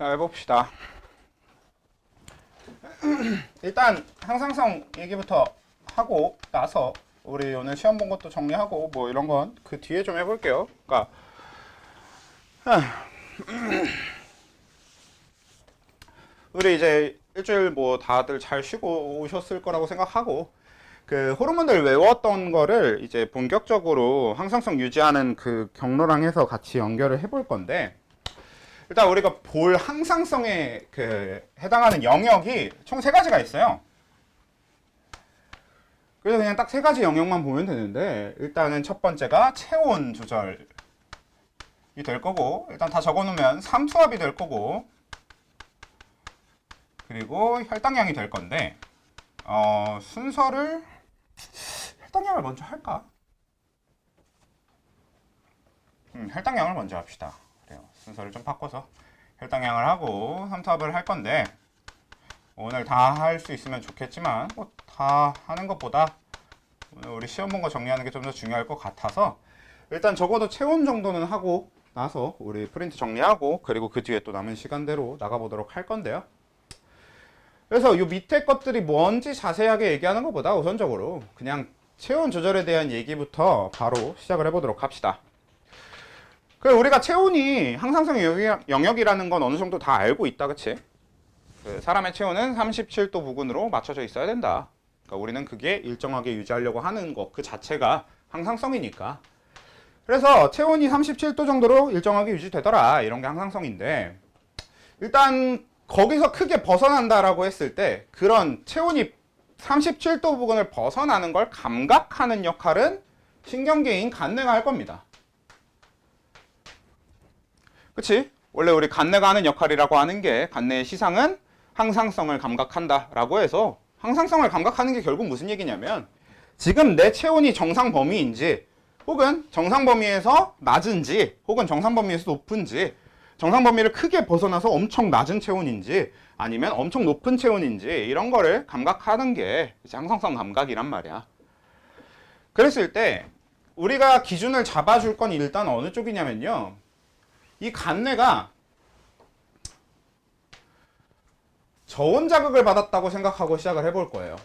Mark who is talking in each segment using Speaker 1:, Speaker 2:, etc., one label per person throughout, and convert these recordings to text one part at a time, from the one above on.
Speaker 1: 자, 해봅시다. 일단 항상성 얘기부터 하고 나서 우리 오늘 시험 본 것도 정리하고 뭐 이런 건 그 뒤에 좀 해볼게요. 그러니까 우리 이제 일주일 뭐 다들 잘 쉬고 오셨을 거라고 생각하고 그 호르몬들 외웠던 거를 이제 본격적으로 항상성 유지하는 그 경로랑 해서 같이 연결을 해볼 건데, 일단 우리가 볼 항상성에 그 해당하는 영역이 총 3가지가 있어요. 그래서 그냥 딱 3가지 영역만 보면 되는데, 일단은 첫 번째가 체온 조절이 될 거고, 일단 다 적어놓으면 삼투압이 될 거고, 그리고 혈당량이 될 건데, 순서를 혈당량을 먼저 할까? 혈당량을 먼저 합시다. 그래요. 순서를 좀 바꿔서 혈당량을 하고 삼투압을 할 건데, 오늘 다 할 수 있으면 좋겠지만 뭐 다 하는 것보다 오늘 우리 시험 본 거 정리하는 게 좀 더 중요할 것 같아서 일단 적어도 체온 정도는 하고 나서 우리 프린트 정리하고 그리고 그 뒤에 또 남은 시간대로 나가보도록 할 건데요. 그래서 이 밑에 것들이 뭔지 자세하게 얘기하는 것보다 우선적으로 그냥 체온 조절에 대한 얘기부터 바로 시작을 해보도록 합시다. 그래, 우리가 체온이 항상성 영역이라는 건 어느 정도 다 알고 있다, 그치? 사람의 체온은 37도 부근으로 맞춰져 있어야 된다. 그러니까 우리는 그게 일정하게 유지하려고 하는 것 그 자체가 항상성이니까. 그래서 체온이 37도 정도로 일정하게 유지되더라, 이런 게 항상성인데, 일단 거기서 크게 벗어난다라고 했을 때 그런 체온이 37도 부근을 벗어나는 걸 감각하는 역할은 신경계인 간뇌가 할 겁니다. 그치? 원래 우리 간뇌가 하는 역할이라고 하는 게, 간뇌의 시상은 항상성을 감각한다라고 해서, 항상성을 감각하는 게 결국 무슨 얘기냐면 지금 내 체온이 정상 범위인지 혹은 정상 범위에서 낮은지 혹은 정상 범위에서 높은지, 정상 범위를 크게 벗어나서 엄청 낮은 체온인지 아니면 엄청 높은 체온인지 이런 거를 감각하는 게 이제 항상성 감각이란 말이야. 그랬을 때 우리가 기준을 잡아줄 건 일단 어느 쪽이냐면요, 이 간뇌가 저온 자극을 받았다고 생각하고 시작을 해볼 거예요.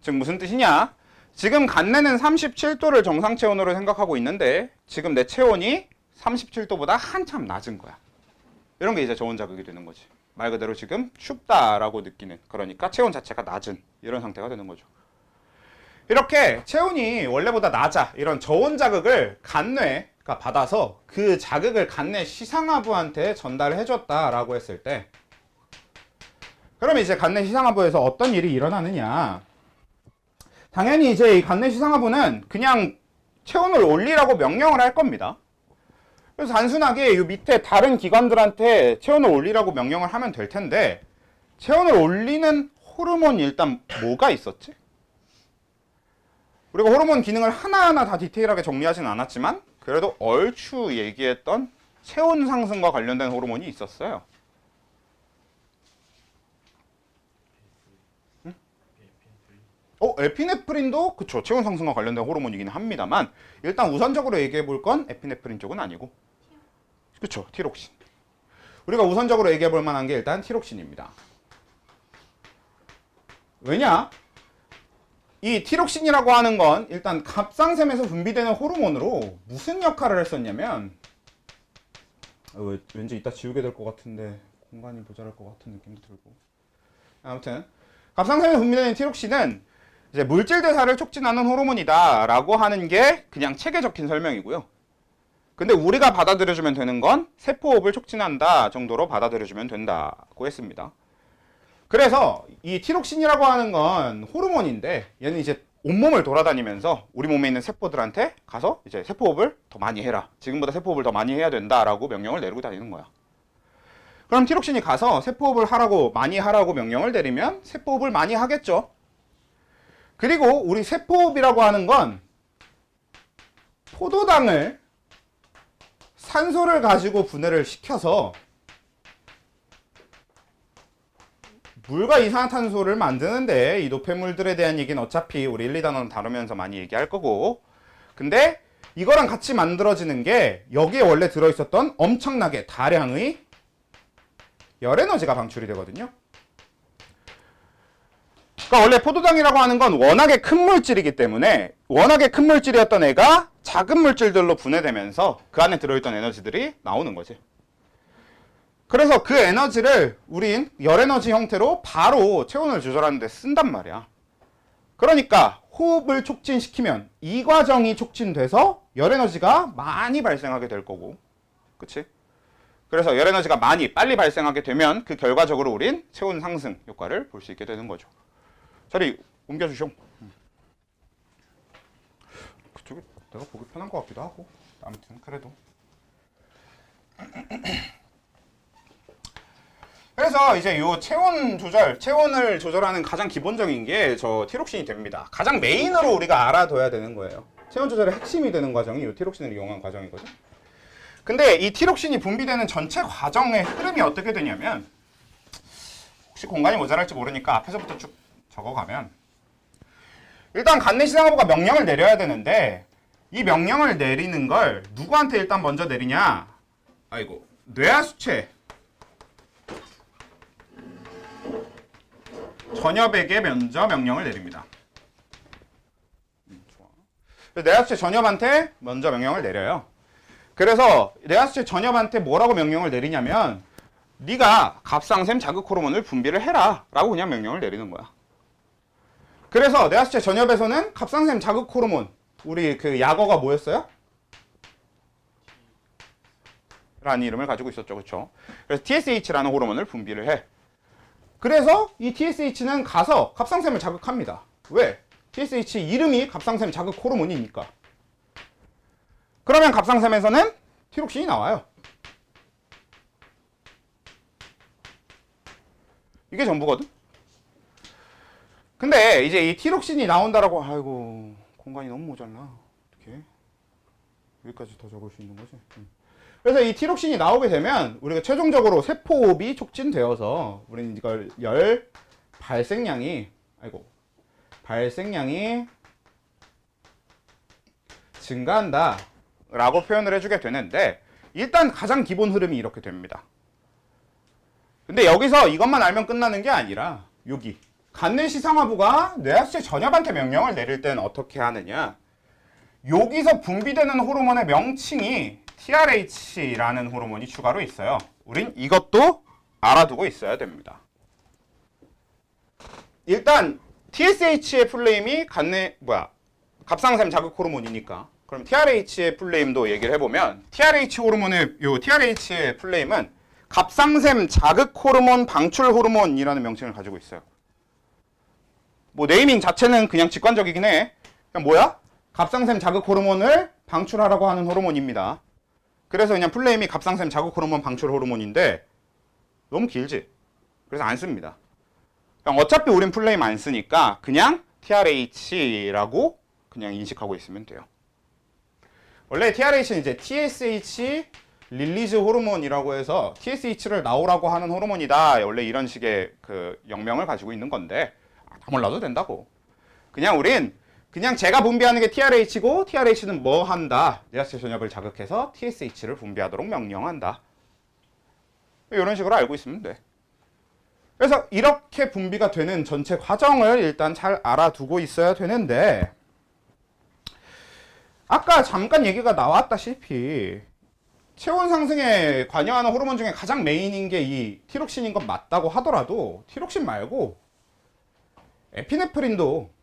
Speaker 1: 즉 무슨 뜻이냐? 지금 간뇌는 37도를 정상 체온으로 생각하고 있는데 지금 내 체온이 37도보다 한참 낮은 거야. 이런 게 이제 저온 자극이 되는 거지. 말 그대로 지금 춥다라고 느끼는, 그러니까 체온 자체가 낮은 이런 상태가 되는 거죠. 이렇게 체온이 원래보다 낮아, 이런 저온 자극을 간뇌가 받아서 그 자극을 간뇌 시상하부한테 전달을 해줬다라고 했을 때, 그러면 이제 간뇌 시상하부에서 어떤 일이 일어나느냐, 당연히 이제 이 간뇌 시상하부는 그냥 체온을 올리라고 명령을 할 겁니다. 그래서 단순하게 이 밑에 다른 기관들한테 체온을 올리라고 명령을 하면 될 텐데, 체온을 올리는 호르몬이 일단 뭐가 있었지? 우리가 호르몬 기능을 하나하나 다 디테일하게 정리하진 않았지만 그래도 얼추 얘기했던 체온 상승과 관련된 호르몬이 있었어요. 응? 에피네프린도 그쵸, 체온 상승과 관련된 호르몬이긴 합니다만 일단 우선적으로 얘기해 볼 건 에피네프린 쪽은 아니고, 그쵸, 티록신. 우리가 우선적으로 얘기해 볼 만한 게 일단 티록신입니다. 왜냐? 이 티록신이라고 하는 건 일단 갑상샘에서 분비되는 호르몬으로 무슨 역할을 했었냐면, 왠지 이따 지우게 될 것 같은데 공간이 모자랄 것 같은 느낌도 들고, 아무튼 갑상샘에서 분비되는 티록신은 이제 물질 대사를 촉진하는 호르몬이다 라고 하는 게 그냥 책에 적힌 설명이고요. 근데 우리가 받아들여주면 되는 건 세포호흡을 촉진한다 정도로 받아들여주면 된다고 했습니다. 그래서 이 티록신이라고 하는 건 호르몬인데 얘는 이제 온몸을 돌아다니면서 우리 몸에 있는 세포들한테 가서 이제 세포호흡을 더 많이 해라, 지금보다 세포호흡을 더 많이 해야 된다라고 명령을 내리고 다니는 거야. 그럼 티록신이 가서 세포호흡을 하라고, 많이 하라고 명령을 내리면 세포호흡을 많이 하겠죠. 그리고 우리 세포호흡이라고 하는 건 포도당을 산소를 가지고 분해를 시켜서 물과 이산화탄소를 만드는데, 이 노폐물들에 대한 얘기는 어차피 우리 1, 2단원 다루면서 많이 얘기할 거고, 근데 이거랑 같이 만들어지는 게 여기에 원래 들어있었던 엄청나게 다량의 열 에너지가 방출이 되거든요. 그러니까 원래 포도당이라고 하는 건 워낙에 큰 물질이기 때문에 워낙에 큰 물질이었던 애가 작은 물질들로 분해되면서 그 안에 들어있던 에너지들이 나오는 거지. 그래서 그 에너지를 우린 열 에너지 형태로 바로 체온을 조절하는 데 쓴단 말이야. 그러니까 호흡을 촉진시키면 이 과정이 촉진돼서 열 에너지가 많이 발생하게 될 거고, 그치? 그래서 열 에너지가 많이 빨리 발생하게 되면 그 결과적으로 우린 체온 상승 효과를 볼 수 있게 되는 거죠. 자리 옮겨주쇼. 그쪽이 내가 보기 편한 것 같기도 하고. 아무튼 그래도. 그래서 이제 요 체온 조절, 체온을 조절하는 가장 기본적인 게 저 티록신이 됩니다. 가장 메인으로 우리가 알아둬야 되는 거예요. 체온 조절의 핵심이 되는 과정이 요 티록신을 이용한 과정이거든. 근데 이 티록신이 분비되는 전체 과정의 흐름이 어떻게 되냐면, 혹시 공간이 모자랄지 모르니까 앞에서부터 쭉 적어가면, 일단 간내시상하부가 명령을 내려야 되는데 이 명령을 내리는 걸 누구한테 일단 먼저 내리냐? 아이고, 뇌하수체 전엽에게 먼저 명령을 내립니다. 좋아. 뇌하수체 전엽한테 먼저 명령을 내려요. 그래서 뇌하수체 전엽한테 뭐라고 명령을 내리냐면, 네가 갑상샘 자극 호르몬을 분비를 해라 라고 그냥 명령을 내리는 거야. 그래서 뇌하수체 전엽에서는 갑상샘 자극 호르몬, 우리 그 약어가 뭐였어요? 라는 이름을 가지고 있었죠. 그쵸? 그래서 TSH라는 호르몬을 분비를 해. 그래서 이 TSH는 가서 갑상샘을 자극합니다. 왜? TSH 이름이 갑상샘 자극 호르몬이니까. 그러면 갑상샘에서는 티록신이 나와요. 이게 전부거든? 근데 이제 이 티록신이 나온다라고, 아이고, 공간이 너무 모자라. 어떡해? 여기까지 더 적을 수 있는 거지? 그래서 이 티록신이 나오게 되면 우리가 최종적으로 세포호흡이 촉진되어서 우리는 이걸 열 발생량이 증가한다 라고 표현을 해주게 되는데, 일단 가장 기본 흐름이 이렇게 됩니다. 근데 여기서 이것만 알면 끝나는 게 아니라, 여기 간내시상하부가 뇌하수체 전엽한테 명령을 내릴 때는 어떻게 하느냐, 여기서 분비되는 호르몬의 명칭이 TRH라는 호르몬이 추가로 있어요. 우린 이것도 알아두고 있어야 됩니다. 일단 TSH의 풀네임이 갑상샘 자극 호르몬이니까, 그럼 TRH의 풀네임도 얘기를 해보면, TRH의 풀네임은 갑상샘 자극 호르몬 방출 호르몬이라는 명칭을 가지고 있어요. 뭐 네이밍 자체는 그냥 직관적이긴 해. 그냥 뭐야? 갑상샘 자극 호르몬을 방출하라고 하는 호르몬입니다. 그래서 그냥 풀네임이 갑상샘 자극 호르몬 방출 호르몬인데 너무 길지? 그래서 안 씁니다. 그냥 어차피 우린 풀네임 안 쓰니까 그냥 TRH라고 그냥 인식하고 있으면 돼요. 원래 TRH는 이제 TSH 릴리즈 호르몬이라고 해서 TSH를 나오라고 하는 호르몬이다. 원래 이런 식의 그 영명을 가지고 있는 건데, 다 몰라도 된다고. 그냥 우린 그냥 제가 분비하는 게 TRH고, TRH는 뭐 한다? 뇌하수체 전엽을 자극해서 TSH를 분비하도록 명령한다. 이런 식으로 알고 있으면 돼. 그래서 이렇게 분비가 되는 전체 과정을 일단 잘 알아두고 있어야 되는데, 아까 잠깐 얘기가 나왔다시피 체온 상승에 관여하는 호르몬 중에 가장 메인인 게 이 티록신인 건 맞다고 하더라도, 티록신 말고 에피네프린도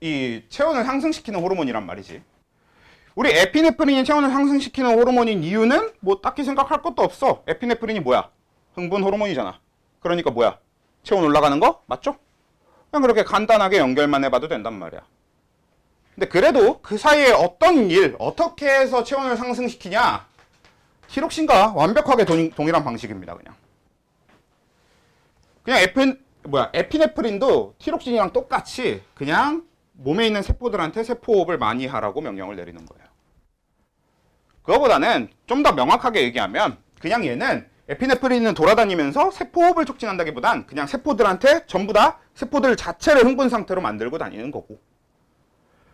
Speaker 1: 이 체온을 상승시키는 호르몬이란 말이지. 우리 에피네프린이 체온을 상승시키는 호르몬인 이유는 뭐 딱히 생각할 것도 없어. 에피네프린이 뭐야? 흥분 호르몬이잖아. 그러니까 뭐야? 체온 올라가는 거? 맞죠? 그냥 그렇게 간단하게 연결만 해봐도 된단 말이야. 근데 그래도 그 사이에 어떤 일, 어떻게 해서 체온을 상승시키냐? 티록신과 완벽하게 동일한 방식입니다. 그냥 에피네프린도 티록신이랑 똑같이 그냥 몸에 있는 세포들한테 세포호흡을 많이 하라고 명령을 내리는 거예요. 그거보다는 좀 더 명확하게 얘기하면, 그냥 얘는 에피네프린은 돌아다니면서 세포호흡을 촉진한다기보단 그냥 세포들한테 전부 다 세포들 자체를 흥분 상태로 만들고 다니는 거고.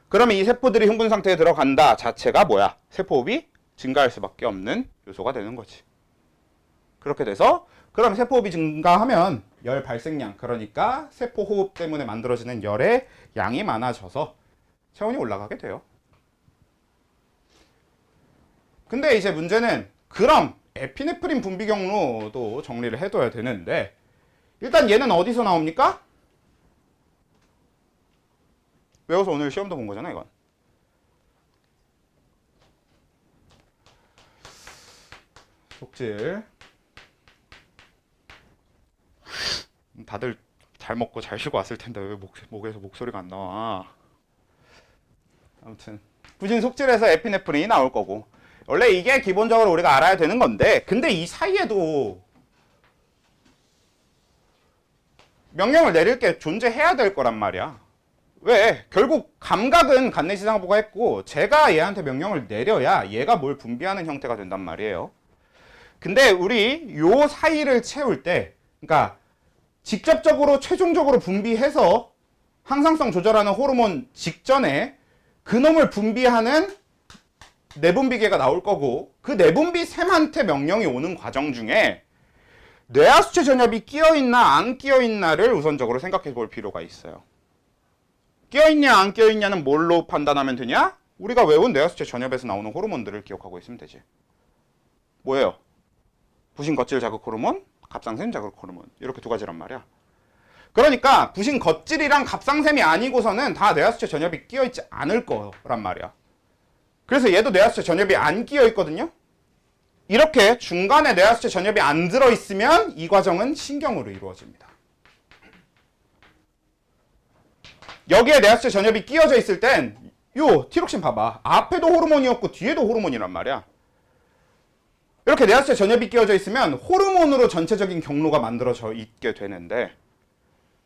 Speaker 1: 그러면 이 세포들이 흥분 상태에 들어간다 자체가 뭐야? 세포호흡이 증가할 수밖에 없는 요소가 되는 거지. 그렇게 돼서 그럼 세포호흡이 증가하면 열 발생량, 그러니까 세포호흡 때문에 만들어지는 열의 양이 많아져서 체온이 올라가게 돼요. 근데 이제 문제는 그럼 에피네프린 분비 경로도 정리를 해둬야 되는데, 일단 얘는 어디서 나옵니까? 외워서 오늘 시험도 본 거잖아, 이건. 속질. 다들 잘 먹고 잘 쉬고 왔을 텐데 왜 목에서 목소리가 안 나와? 아무튼 부신 속질에서 에피네프린이 나올 거고, 원래 이게 기본적으로 우리가 알아야 되는 건데, 근데 이 사이에도 명령을 내릴 게 존재해야 될 거란 말이야. 왜? 결국 감각은 간내시상부가 했고 제가 얘한테 명령을 내려야 얘가 뭘 분비하는 형태가 된단 말이에요. 근데 우리 요 사이를 채울 때, 그러니까 직접적으로 최종적으로 분비해서 항상성 조절하는 호르몬 직전에 그놈을 분비하는 내분비계가 나올 거고, 그 내분비샘한테 명령이 오는 과정 중에 뇌하수체 전엽이 끼어있나 안 끼어있나를 우선적으로 생각해 볼 필요가 있어요. 끼어있냐 안 끼어있냐는 뭘로 판단하면 되냐? 우리가 외운 뇌하수체 전엽에서 나오는 호르몬들을 기억하고 있으면 되지. 뭐예요? 부신 겉질 자극 호르몬, 갑상샘 자극 호르몬, 이렇게 두 가지란 말이야. 그러니까 부신 겉질이랑 갑상샘이 아니고서는 다 뇌하수체 전엽이 끼어있지 않을 거란 말이야. 그래서 얘도 뇌하수체 전엽이 안 끼어있거든요. 이렇게 중간에 뇌하수체 전엽이 안 들어있으면 이 과정은 신경으로 이루어집니다. 여기에 뇌하수체 전엽이 끼어져 있을 땐 요 티록신 봐봐. 앞에도 호르몬이었고 뒤에도 호르몬이란 말이야. 이렇게 뇌하수체 전엽이 끼어져 있으면 호르몬으로 전체적인 경로가 만들어져 있게 되는데,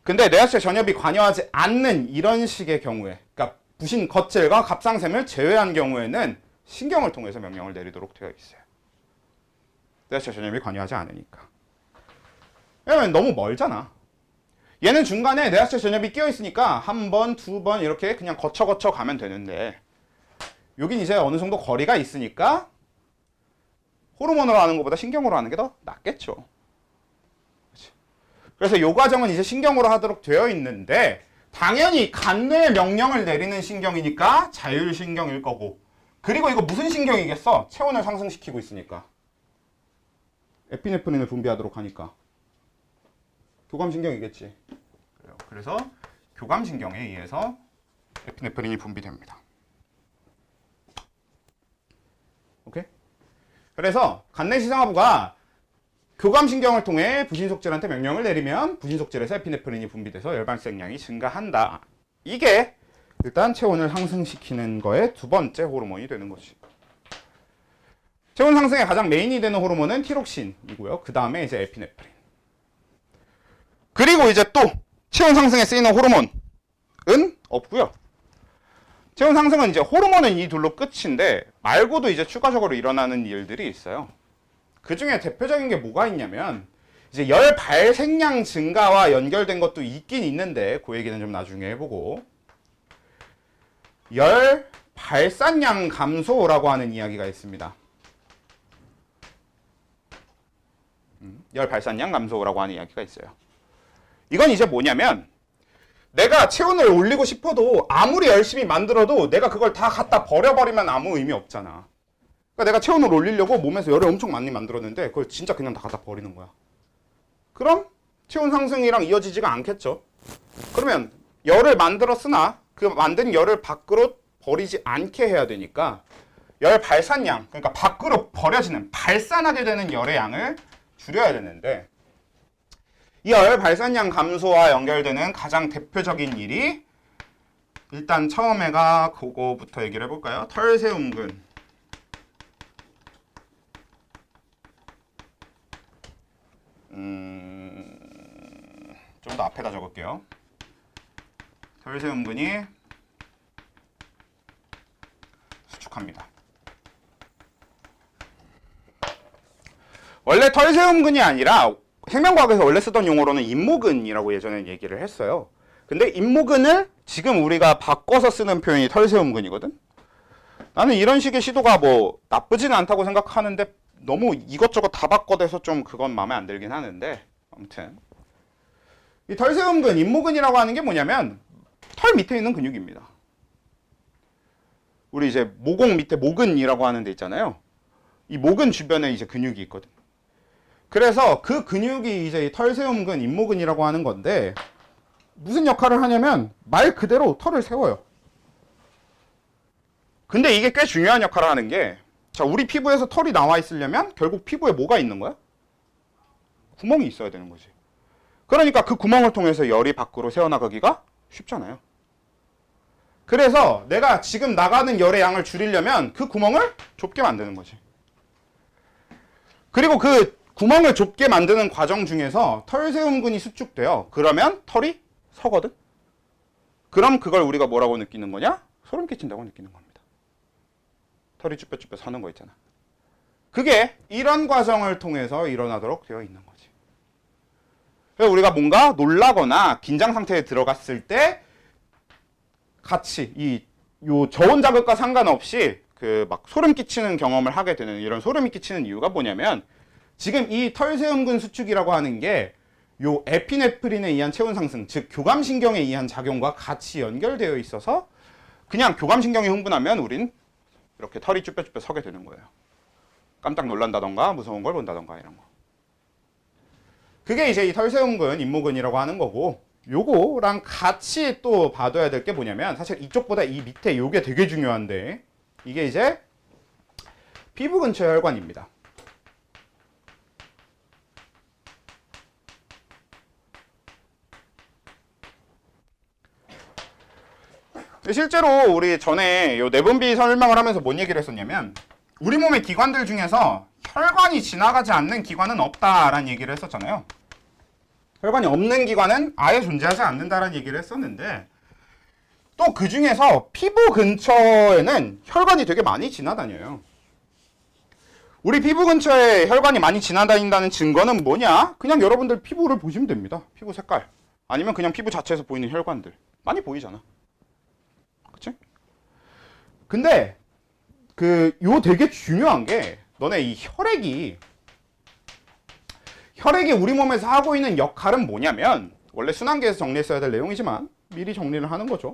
Speaker 1: 근데 뇌하수체 전엽이 관여하지 않는 이런 식의 경우에, 그러니까 부신 겉질과 갑상샘을 제외한 경우에는 신경을 통해서 명령을 내리도록 되어 있어요. 뇌하수체 전엽이 관여하지 않으니까. 왜냐면 너무 멀잖아. 얘는 중간에 뇌하수체 전엽이 끼어 있으니까 한 번, 두 번 이렇게 그냥 거쳐 가면 되는데, 여긴 이제 어느 정도 거리가 있으니까 호르몬으로 하는 것보다 신경으로 하는 게 더 낫겠죠. 그래서 이 과정은 이제 신경으로 하도록 되어 있는데, 당연히 간뇌에 명령을 내리는 신경이니까 자율신경일 거고, 그리고 이거 무슨 신경이겠어? 체온을 상승시키고 있으니까. 에피네프린을 분비하도록 하니까. 교감신경이겠지. 그래서 교감신경에 의해서 에피네프린이 분비됩니다. 오케이? 그래서 간내시상하부가 교감신경을 통해 부신속질한테 명령을 내리면 부신속질에서 에피네프린이 분비돼서 열발생량이 증가한다. 이게 일단 체온을 상승시키는 거의 두 번째 호르몬이 되는 거지. 체온 상승에 가장 메인이 되는 호르몬은 티록신이고요. 그 다음에 이제 에피네프린. 그리고 이제 또 체온 상승에 쓰이는 호르몬은 없고요. 체온 상승은 이제 호르몬은 이 둘로 끝인데, 말고도 이제 추가적으로 일어나는 일들이 있어요. 그 중에 대표적인 게 뭐가 있냐면, 이제 열 발생량 증가와 연결된 것도 있긴 있는데 그 얘기는 좀 나중에 해보고, 열 발산량 감소라고 하는 이야기가 있습니다. 열 발산량 감소라고 하는 이야기가 있어요. 이건 이제 뭐냐면, 내가 체온을 올리고 싶어도 아무리 열심히 만들어도 내가 그걸 다 갖다 버려버리면 아무 의미 없잖아. 그러니까 내가 체온을 올리려고 몸에서 열을 엄청 많이 만들었는데 그걸 진짜 그냥 다 갖다 버리는 거야. 그럼 체온 상승이랑 이어지지가 않겠죠. 그러면 열을 만들었으나 그 만든 열을 밖으로 버리지 않게 해야 되니까 열 발산량, 그러니까 밖으로 버려지는, 발산하게 되는 열의 양을 줄여야 되는데, 이 열 발산량 감소와 연결되는 가장 대표적인 일이, 일단 처음에가 그거부터 얘기를 해볼까요? 털세움근. 좀 더 앞에다 적을게요. 털세움근이 수축합니다. 원래 털세움근이 아니라 생명과학에서 원래 쓰던 용어로는 인모근이라고 예전에 얘기를 했어요. 근데 인모근을 지금 우리가 바꿔서 쓰는 표현이 털세움근이거든. 나는 이런 식의 시도가 뭐 나쁘지는 않다고 생각하는데 너무 이것저것 다 바꿔대서 좀 그건 마음에 안 들긴 하는데, 아무튼 이 털세움근, 인모근이라고 하는 게 뭐냐면 털 밑에 있는 근육입니다. 우리 이제 모공 밑에 모근이라고 하는 데 있잖아요. 이 모근 주변에 이제 근육이 있거든. 그래서 그 근육이 이제 이 털세움근, 인모근이라고 하는 건데 무슨 역할을 하냐면 말 그대로 털을 세워요. 근데 이게 꽤 중요한 역할을 하는 게, 자, 우리 피부에서 털이 나와 있으려면 결국 피부에 뭐가 있는 거야? 구멍이 있어야 되는 거지. 그러니까 그 구멍을 통해서 열이 밖으로 새어나가기가 쉽잖아요. 그래서 내가 지금 나가는 열의 양을 줄이려면 그 구멍을 좁게 만드는 거지. 그리고 그 구멍을 좁게 만드는 과정 중에서 털세움근이 수축돼요. 그러면 털이 서거든. 그럼 그걸 우리가 뭐라고 느끼는 거냐? 소름 끼친다고 느끼는 겁니다. 털이 쭈뼛쭈뼛 서는 거 있잖아. 그게 이런 과정을 통해서 일어나도록 되어 있는 거지. 그래서 우리가 뭔가 놀라거나 긴장 상태에 들어갔을 때 같이 요 저온 자극과 상관없이 그 막 소름 끼치는 경험을 하게 되는, 이런 소름이 끼치는 이유가 뭐냐면 지금 이 털세움근 수축이라고 하는 게 요 에피네프린에 의한 체온 상승, 즉 교감신경에 의한 작용과 같이 연결되어 있어서 그냥 교감신경이 흥분하면 우린 이렇게 털이 쭈뼛쭈뼛 서게 되는 거예요. 깜짝 놀란다던가 무서운 걸 본다던가 이런 거. 그게 이제 이 털세움근, 인모근이라고 하는 거고, 요거랑 같이 또 봐둬야 될 게 뭐냐면 사실 이쪽보다 이 밑에 요게 되게 중요한데 이게 이제 피부 근처 혈관입니다. 실제로 우리 전에 요 내분비 설명을 하면서 뭔 얘기를 했었냐면 우리 몸의 기관들 중에서 혈관이 지나가지 않는 기관은 없다라는 얘기를 했었잖아요. 혈관이 없는 기관은 아예 존재하지 않는다라는 얘기를 했었는데 또 그 중에서 피부 근처에는 혈관이 되게 많이 지나다녀요. 우리 피부 근처에 혈관이 많이 지나다닌다는 증거는 뭐냐? 그냥 여러분들 피부를 보시면 됩니다. 피부 색깔. 아니면 그냥 피부 자체에서 보이는 혈관들. 많이 보이잖아. 그치? 근데 요 되게 중요한 게 너네 이 혈액이 우리 몸에서 하고 있는 역할은 뭐냐면 원래 순환계에서 정리했어야 될 내용이지만 미리 정리를 하는 거죠.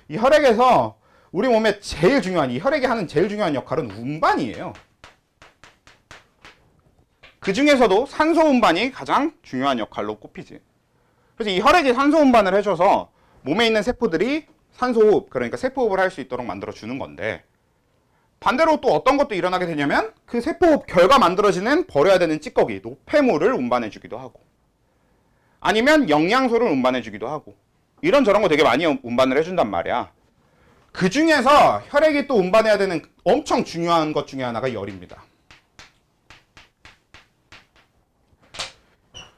Speaker 1: 이 혈액에서 우리 몸에 제일 중요한, 이 혈액이 하는 제일 중요한 역할은 운반이에요. 그 중에서도 산소 운반이 가장 중요한 역할로 꼽히지. 그래서 이 혈액이 산소 운반을 해줘서 몸에 있는 세포들이 산소호흡, 그러니까 세포호흡을 할 수 있도록 만들어주는 건데 반대로 또 어떤 것도 일어나게 되냐면 그 세포호흡 결과 만들어지는 버려야 되는 찌꺼기, 노폐물을 운반해주기도 하고 아니면 영양소를 운반해주기도 하고 이런저런 거 되게 많이 운반을 해준단 말이야. 그 중에서 혈액이 또 운반해야 되는 엄청 중요한 것 중에 하나가 열입니다.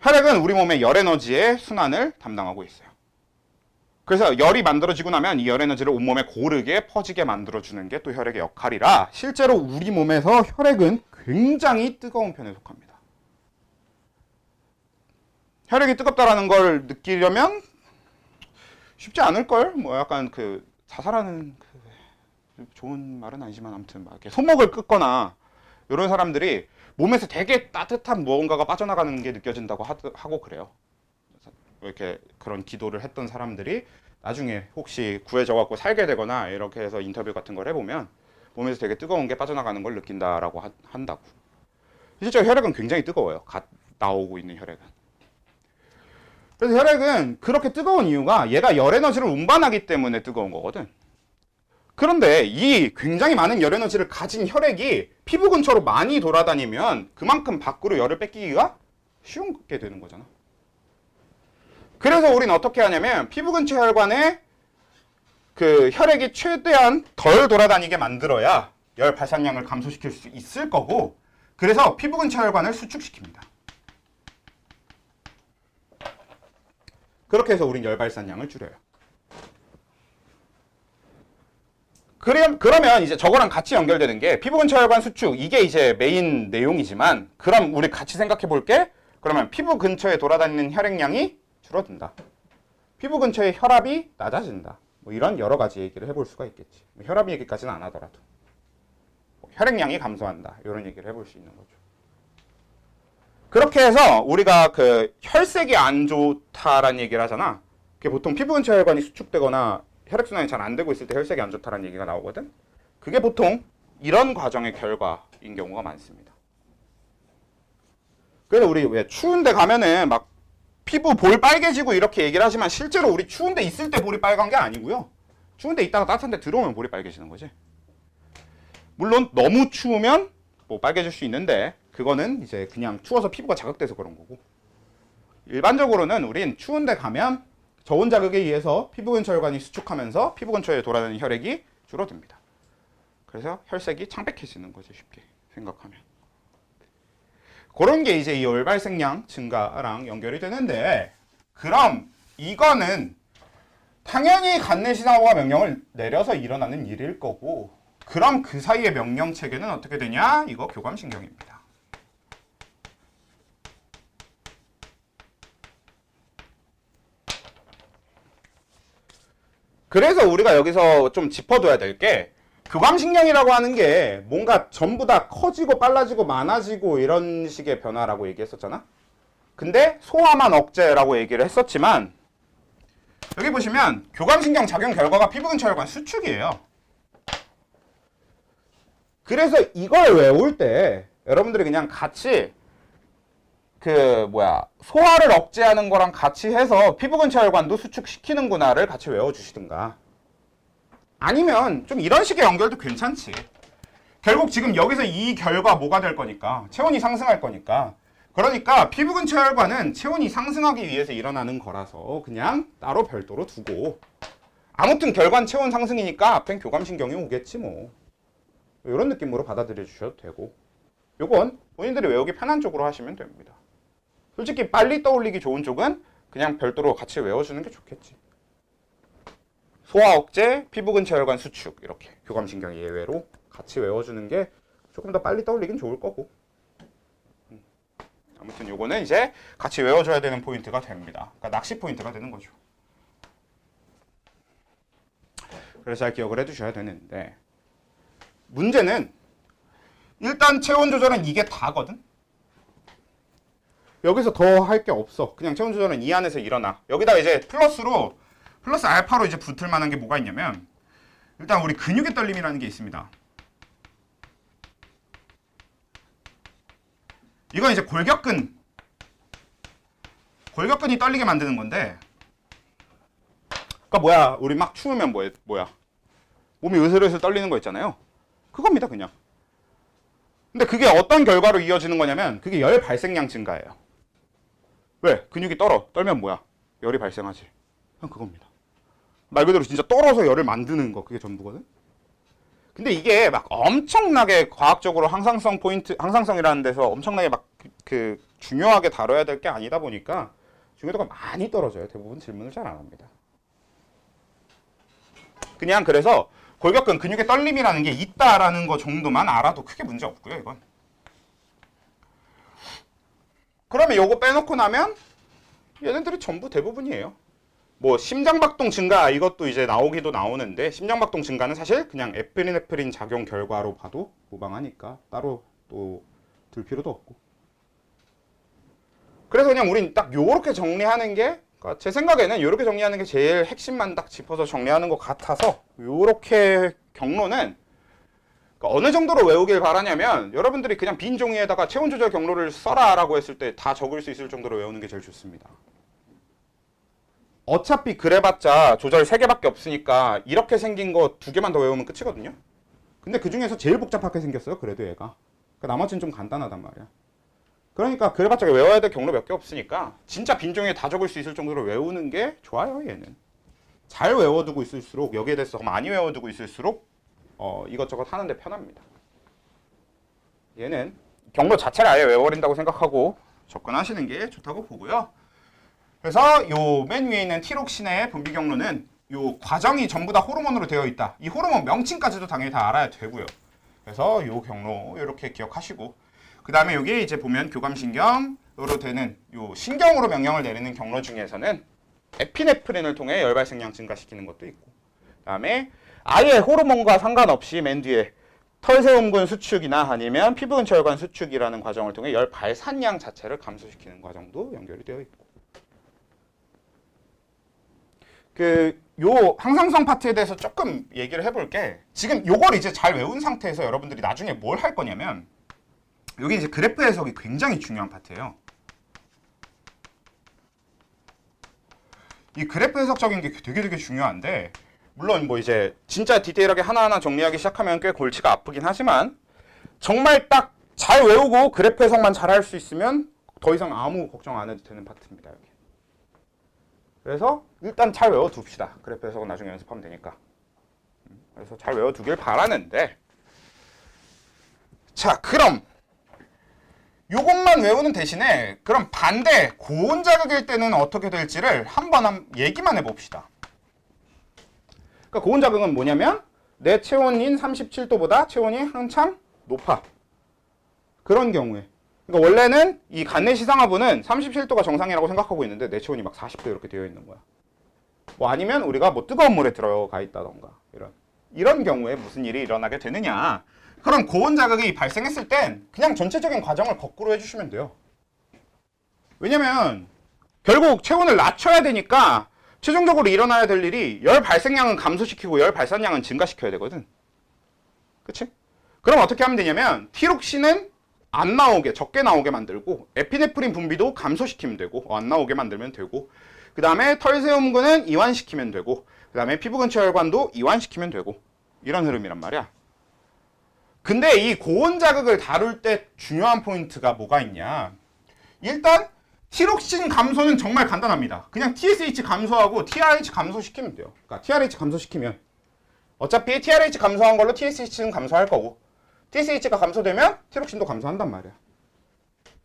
Speaker 1: 혈액은 우리 몸의 열 에너지의 순환을 담당하고 있어요. 그래서 열이 만들어지고 나면 이 열 에너지를 온몸에 고르게 퍼지게 만들어주는 게 또 혈액의 역할이라 실제로 우리 몸에서 혈액은 굉장히 뜨거운 편에 속합니다. 혈액이 뜨겁다라는 걸 느끼려면 쉽지 않을걸? 뭐 약간 자살하는 좋은 말은 아니지만 아무튼 막 이렇게 손목을 끄거나 이런 사람들이 몸에서 되게 따뜻한 무언가가 빠져나가는 게 느껴진다고 하고 그래요. 이렇게 그런 기도를 했던 사람들이 나중에 혹시 구해져 갖고 살게 되거나 이렇게 해서 인터뷰 같은 걸 해보면 몸에서 되게 뜨거운 게 빠져나가는 걸 느낀다라고 한다고. 실제 혈액은 굉장히 뜨거워요. 나오고 있는 혈액은. 그래서 혈액은 그렇게 뜨거운 이유가 얘가 열 에너지를 운반하기 때문에 뜨거운 거거든. 그런데 이 굉장히 많은 열 에너지를 가진 혈액이 피부 근처로 많이 돌아다니면 그만큼 밖으로 열을 뺏기기가 쉬운 게 되는 거잖아. 그래서 우리는 어떻게 하냐면 피부 근처 혈관에 그 혈액이 최대한 덜 돌아다니게 만들어야 열 발산량을 감소시킬 수 있을 거고 그래서 피부 근처 혈관을 수축시킵니다. 그렇게 해서 우린 열 발산량을 줄여요. 그러면 이제 저거랑 같이 연결되는 게 피부 근처 혈관 수축 이게 이제 메인 내용이지만 그럼 우리 같이 생각해 볼게 그러면 피부 근처에 돌아다니는 혈액량이 줄어든다. 피부 근처의 혈압이 낮아진다. 뭐 이런 여러 가지 얘기를 해볼 수가 있겠지. 뭐 혈압 얘기까지는 안 하더라도. 뭐 혈액량이 감소한다. 이런 얘기를 해볼 수 있는 거죠. 그렇게 해서 우리가 그 혈색이 안 좋다라는 얘기를 하잖아. 그게 보통 피부 근처 혈관이 수축되거나 혈액순환이 잘 안 되고 있을 때 혈색이 안 좋다라는 얘기가 나오거든. 그게 보통 이런 과정의 결과인 경우가 많습니다. 그래서 우리 왜 추운데 가면은 막 피부 볼 빨개지고 이렇게 얘기를 하지만 실제로 우리 추운데 있을 때 볼이 빨간 게 아니고요. 추운데 있다가 따뜻한 데 들어오면 볼이 빨개지는 거지. 물론 너무 추우면 뭐 빨개질 수 있는데 그거는 이제 그냥 추워서 피부가 자극돼서 그런 거고. 일반적으로는 우린 추운데 가면 저온 자극에 의해서 피부 근처 혈관이 수축하면서 피부 근처에 돌아다니는 혈액이 줄어듭니다. 그래서 혈색이 창백해지는 거지, 쉽게 생각하면. 그런 게 이제 이 열 발생량 증가랑 연결이 되는데, 그럼 이거는 당연히 간내신하고가 명령을 내려서 일어나는 일일 거고, 그럼 그 사이의 명령 체계는 어떻게 되냐? 이거 교감신경입니다. 그래서 우리가 여기서 좀 짚어둬야 될 게, 교감신경이라고 하는 게 뭔가 전부 다 커지고 빨라지고 많아지고 이런 식의 변화라고 얘기했었잖아. 근데 소화만 억제라고 얘기를 했었지만 여기 보시면 교감신경 작용 결과가 피부 근처 혈관 수축이에요. 그래서 이걸 외울 때 여러분들이 그냥 같이 소화를 억제하는 거랑 같이 해서 피부 근처 혈관도 수축시키는구나를 같이 외워주시든가, 아니면 좀 이런 식의 연결도 괜찮지. 결국 지금 여기서 이 결과 뭐가 될 거니까, 체온이 상승할 거니까, 그러니까 피부 근처 혈관은 체온이 상승하기 위해서 일어나는 거라서 그냥 따로 별도로 두고, 아무튼 결과는 체온 상승이니까 앞엔 교감신경이 오겠지 뭐, 이런 느낌으로 받아들여 주셔도 되고, 요건 본인들이 외우기 편한 쪽으로 하시면 됩니다. 솔직히 빨리 떠올리기 좋은 쪽은 그냥 별도로 같이 외워주는 게 좋겠지. 소화 억제, 피부 근처 혈관 수축, 이렇게 교감신경 예외로 같이 외워주는 게 조금 더 빨리 떠올리긴 좋을 거고. 아무튼 요거는 이제 같이 외워줘야 되는 포인트가 됩니다. 그러니까 낚시 포인트가 되는 거죠. 그래서 잘 기억을 해두셔야 되는데, 문제는 일단 체온 조절은 이게 다거든. 여기서 더 할 게 없어. 그냥 체온 조절은 이 안에서 일어나. 여기다가 이제 플러스 알파로 이제 붙을 만한 게 뭐가 있냐면, 일단 우리 근육의 떨림이라는 게 있습니다. 이건 이제 골격근이 떨리게 만드는 건데, 그러니까 우리 막 추우면 몸이 으슬으슬 떨리는 거 있잖아요. 그겁니다, 그냥. 근데 그게 어떤 결과로 이어지는 거냐면, 그게 열 발생량 증가예요. 왜? 근육이 떨면 열이 발생하지. 그냥 그겁니다. 말 그대로 진짜 떨어서 열을 만드는 거, 그게 전부거든. 근데 이게 막 엄청나게 과학적으로 항상성이라는 데서 엄청나게 막 중요하게 다뤄야 될 게 아니다 보니까 중요도가 많이 떨어져요. 대부분 질문을 잘 안 합니다. 그냥 그래서 골격근 근육의 떨림이라는 게 있다라는 거 정도만 알아도 크게 문제 없고요, 이건. 그러면 요거 빼놓고 나면 얘네들이 전부 대부분이에요. 뭐 심장박동 증가, 이것도 이제 나오는데, 심장박동 증가는 사실 그냥 에피네프린 작용 결과로 봐도 무방하니까 따로 또 들 필요도 없고. 그래서 그냥 우린 딱 요렇게 정리하는 게, 그러니까 제 생각에는 요렇게 정리하는 게 제일 핵심만 딱 짚어서 정리하는 것 같아서, 요렇게 경로는 그러니까 어느 정도로 외우길 바라냐면, 여러분들이 그냥 빈 종이에다가 체온 조절 경로를 써라 라고 했을 때 다 적을 수 있을 정도로 외우는 게 제일 좋습니다. 어차피 그래봤자 조절 3개밖에 없으니까 이렇게 생긴 거 2개만 더 외우면 끝이거든요. 근데 그 중에서 제일 복잡하게 생겼어요, 그래도 얘가. 그러니까 나머지는 좀 간단하단 말이야. 그러니까 그래봤자 외워야 될 경로 몇 개 없으니까 진짜 빈 종이에 다 적을 수 있을 정도로 외우는 게 좋아요, 얘는. 잘 외워두고 있을수록, 여기에 대해서 많이 외워두고 있을수록 이것저것 하는데 편합니다. 얘는 경로 자체를 아예 외워버린다고 생각하고 접근하시는 게 좋다고 보고요. 그래서 요 맨 위에 있는 티록신의 분비 경로는 요 과정이 전부 다 호르몬으로 되어 있다. 이 호르몬 명칭까지도 당연히 다 알아야 되고요. 그래서 요 경로 이렇게 기억하시고, 그 다음에 여기 이제 보면 교감신경, 되는 요 신경으로 명령을 내리는 경로 중에서는 에피네프린을 통해 열 발생량 증가시키는 것도 있고, 그다음에 아예 호르몬과 상관없이 맨 뒤에 털세움근 수축이나 아니면 피부 근처 혈관 수축이라는 과정을 통해 열 발산량 자체를 감소시키는 과정도 연결이 되어 있고. 요 항상성 파트에 대해서 조금 얘기를 해볼게. 지금 요걸 이제 잘 외운 상태에서 여러분들이 나중에 뭘 할 거냐면, 여기 이제 그래프 해석이 굉장히 중요한 파트예요. 이 그래프 해석적인 게 되게 중요한데, 물론 뭐 이제 진짜 디테일하게 하나하나 정리하기 시작하면 꽤 골치가 아프긴 하지만, 정말 딱 잘 외우고 그래프 해석만 잘 할 수 있으면 더 이상 아무 걱정 안 해도 되는 파트입니다, 여기. 그래서 일단 잘 외워둡시다. 그래프 해석은 나중에 연습하면 되니까. 그래서 잘 외워두길 바라는데, 자, 그럼 요것만 외우는 대신에 그럼 반대 고온 자극일 때는 어떻게 될지를 한번 얘기만 해봅시다. 그러니까 고온 자극은 뭐냐면 내 체온인 37도보다 체온이 한참 높아. 그런 경우에, 그러니까 원래는 이 간내 시상하부는 37도가 정상이라고 생각하고 있는데 내 체온이 막 40도 이렇게 되어 있는 거야. 뭐 아니면 우리가 뭐 뜨거운 물에 들어가 있다던가 이런 경우에 무슨 일이 일어나게 되느냐. 그런 고온 자극이 발생했을 땐 그냥 전체적인 과정을 거꾸로 해주시면 돼요. 왜냐면 결국 체온을 낮춰야 되니까 최종적으로 일어나야 될 일이 열 발생량은 감소시키고 열 발산량은 증가시켜야 되거든. 그치? 그럼 어떻게 하면 되냐면 티록신은 안 나오게, 적게 나오게 만들고 에피네프린 분비도 감소시키면 되고, 안 나오게 만들면 되고, 그 다음에 털세움근은 이완시키면 되고, 그 다음에 피부 근처 혈관도 이완시키면 되고, 이런 흐름이란 말이야. 근데 이 고온 자극을 다룰 때 중요한 포인트가 뭐가 있냐. 일단 티록신 감소는 정말 간단합니다. 그냥 TSH 감소하고 TRH 감소시키면 돼요. 그러니까 TRH 감소시키면 어차피 TRH 감소한 걸로 TSH는 감소할 거고, TSH가 감소되면 티록신도 감소한단 말이야.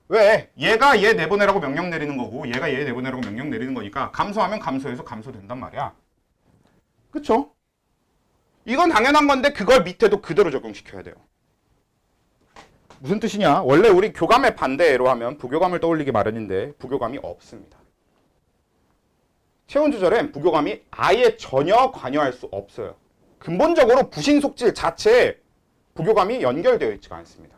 Speaker 1: 왜? 얘가 얘 내보내라고 명령 내리는 거고 얘가 얘 내보내라고 명령 내리는 거니까 감소하면 감소해서 감소된단 말이야. 그쵸? 이건 당연한 건데 그걸 밑에도 그대로 적용시켜야 돼요. 무슨 뜻이냐? 원래 우리 교감의 반대로 하면 부교감을 떠올리기 마련인데 부교감이 없습니다. 체온 조절엔 부교감이 아예 전혀 관여할 수 없어요. 근본적으로 부신 속질 자체에 부교감이 연결되어 있지가 않습니다.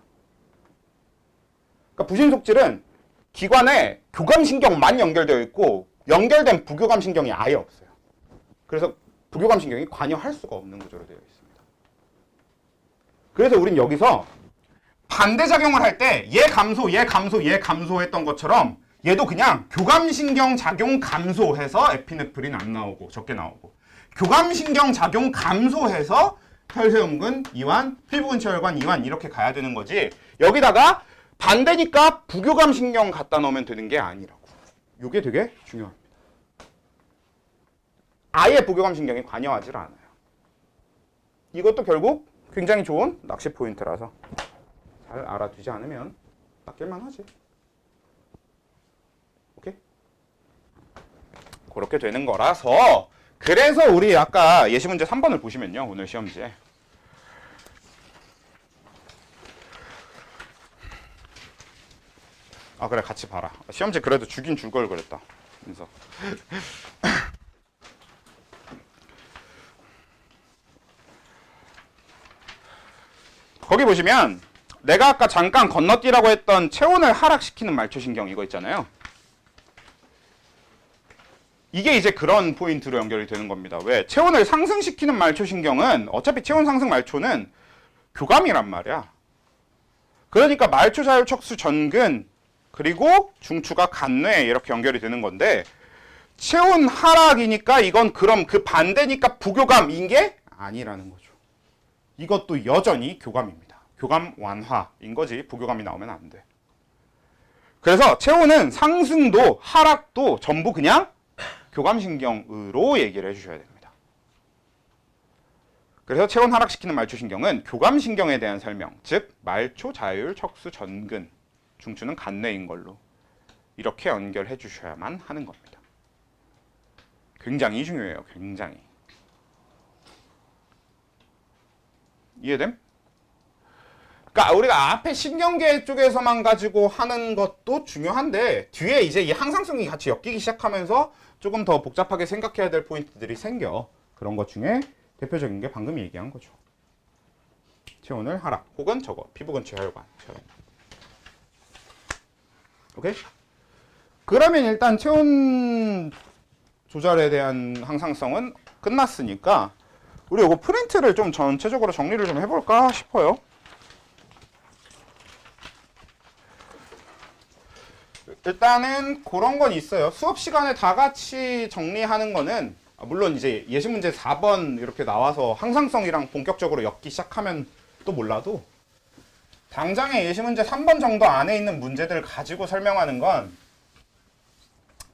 Speaker 1: 그러니까 부신 속질은 기관에 교감신경만 연결되어 있고 연결된 부교감 신경이 아예 없어요. 그래서 부교감 신경이 관여할 수가 없는 구조로 되어 있습니다. 그래서 우린 여기서 반대작용을 할 때 얘 감소, 얘 감소, 얘 감소했던 것처럼 얘도 그냥 교감신경 작용 감소해서 에피네프린 안 나오고 적게 나오고, 교감신경 작용 감소해서 털세움근 이완, 피부 근처 혈관 이완 이렇게 가야 되는 거지, 여기다가 반대니까 부교감 신경 갖다 넣으면 되는 게 아니라고. 이게 되게 중요합니다. 아예 부교감 신경이 관여하질 않아요. 이것도 결국 굉장히 좋은 낚시 포인트라서 잘 알아두지 않으면 낚일만 하지. 오케이? 그렇게 되는 거라서, 그래서 우리 아까 예시 문제 3번을 보시면요, 오늘 시험지에 그래 같이 봐라. 시험지 그래도 주긴 줄 걸 그랬다. 그래서 거기 보시면 내가 아까 잠깐 건너뛰라고 했던 체온을 하락시키는 말초신경 이거 있잖아요. 이게 이제 그런 포인트로 연결이 되는 겁니다. 왜? 체온을 상승시키는 말초신경은 어차피 체온 상승 말초는 교감이란 말이야. 그러니까 말초 자율 척수 전근 그리고 중추가 간뇌 이렇게 연결이 되는 건데, 체온 하락이니까 이건 그럼 그 반대니까 부교감인 게 아니라는 거죠. 이것도 여전히 교감입니다. 교감 완화인 거지 부교감이 나오면 안 돼. 그래서 체온은 상승도 하락도 전부 그냥 교감신경으로 얘기를 해주셔야 됩니다. 그래서 체온 하락시키는 말초신경은 교감신경에 대한 설명, 즉 말초 자율 척수 전근, 중추는 간뇌인 걸로 이렇게 연결해 주셔야만 하는 겁니다. 굉장히 중요해요. 굉장히. 이해됨? 그러니까 우리가 앞에 신경계 쪽에서만 가지고 하는 것도 중요한데 뒤에 이제 이 항상성이 같이 엮이기 시작하면서 조금 더 복잡하게 생각해야 될 포인트들이 생겨. 그런 것 중에 대표적인 게 방금 얘기한 거죠. 체온을 하락 혹은 저거 피부근처 혈관처럼. 오케이? 그러면 일단 체온 조절에 대한 항상성은 끝났으니까 우리 이거 프린트를 좀 전체적으로 정리를 좀 해볼까 싶어요. 일단은 그런 건 있어요. 수업 시간에 다 같이 정리하는 거는 물론 이제 예시 문제 4번 이렇게 나와서 항상성이랑 본격적으로 엮기 시작하면 또 몰라도 당장의 예시 문제 3번 정도 안에 있는 문제들을 가지고 설명하는 건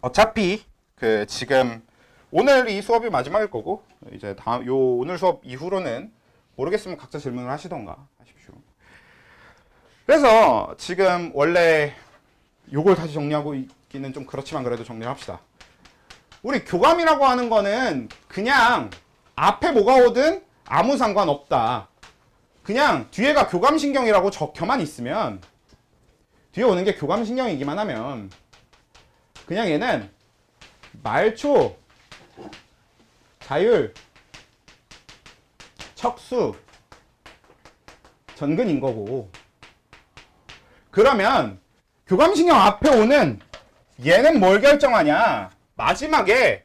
Speaker 1: 어차피 그 지금 오늘 이 수업이 마지막일 거고 이제 다음 요 오늘 수업 이후로는 모르겠으면 각자 질문을 하시던가 하십시오. 그래서 지금 원래 요걸 다시 정리하고 있기는 좀 그렇지만 그래도 정리를 합시다. 우리 교감이라고 하는 거는 그냥 앞에 뭐가 오든 아무 상관없다. 그냥 뒤에가 교감신경이라고 적혀만 있으면 뒤에 오는 게 교감신경이기만 하면 그냥 얘는 말초, 자율, 척수, 전근인 거고 그러면 교감신경 앞에 오는 얘는 뭘 결정하냐? 마지막에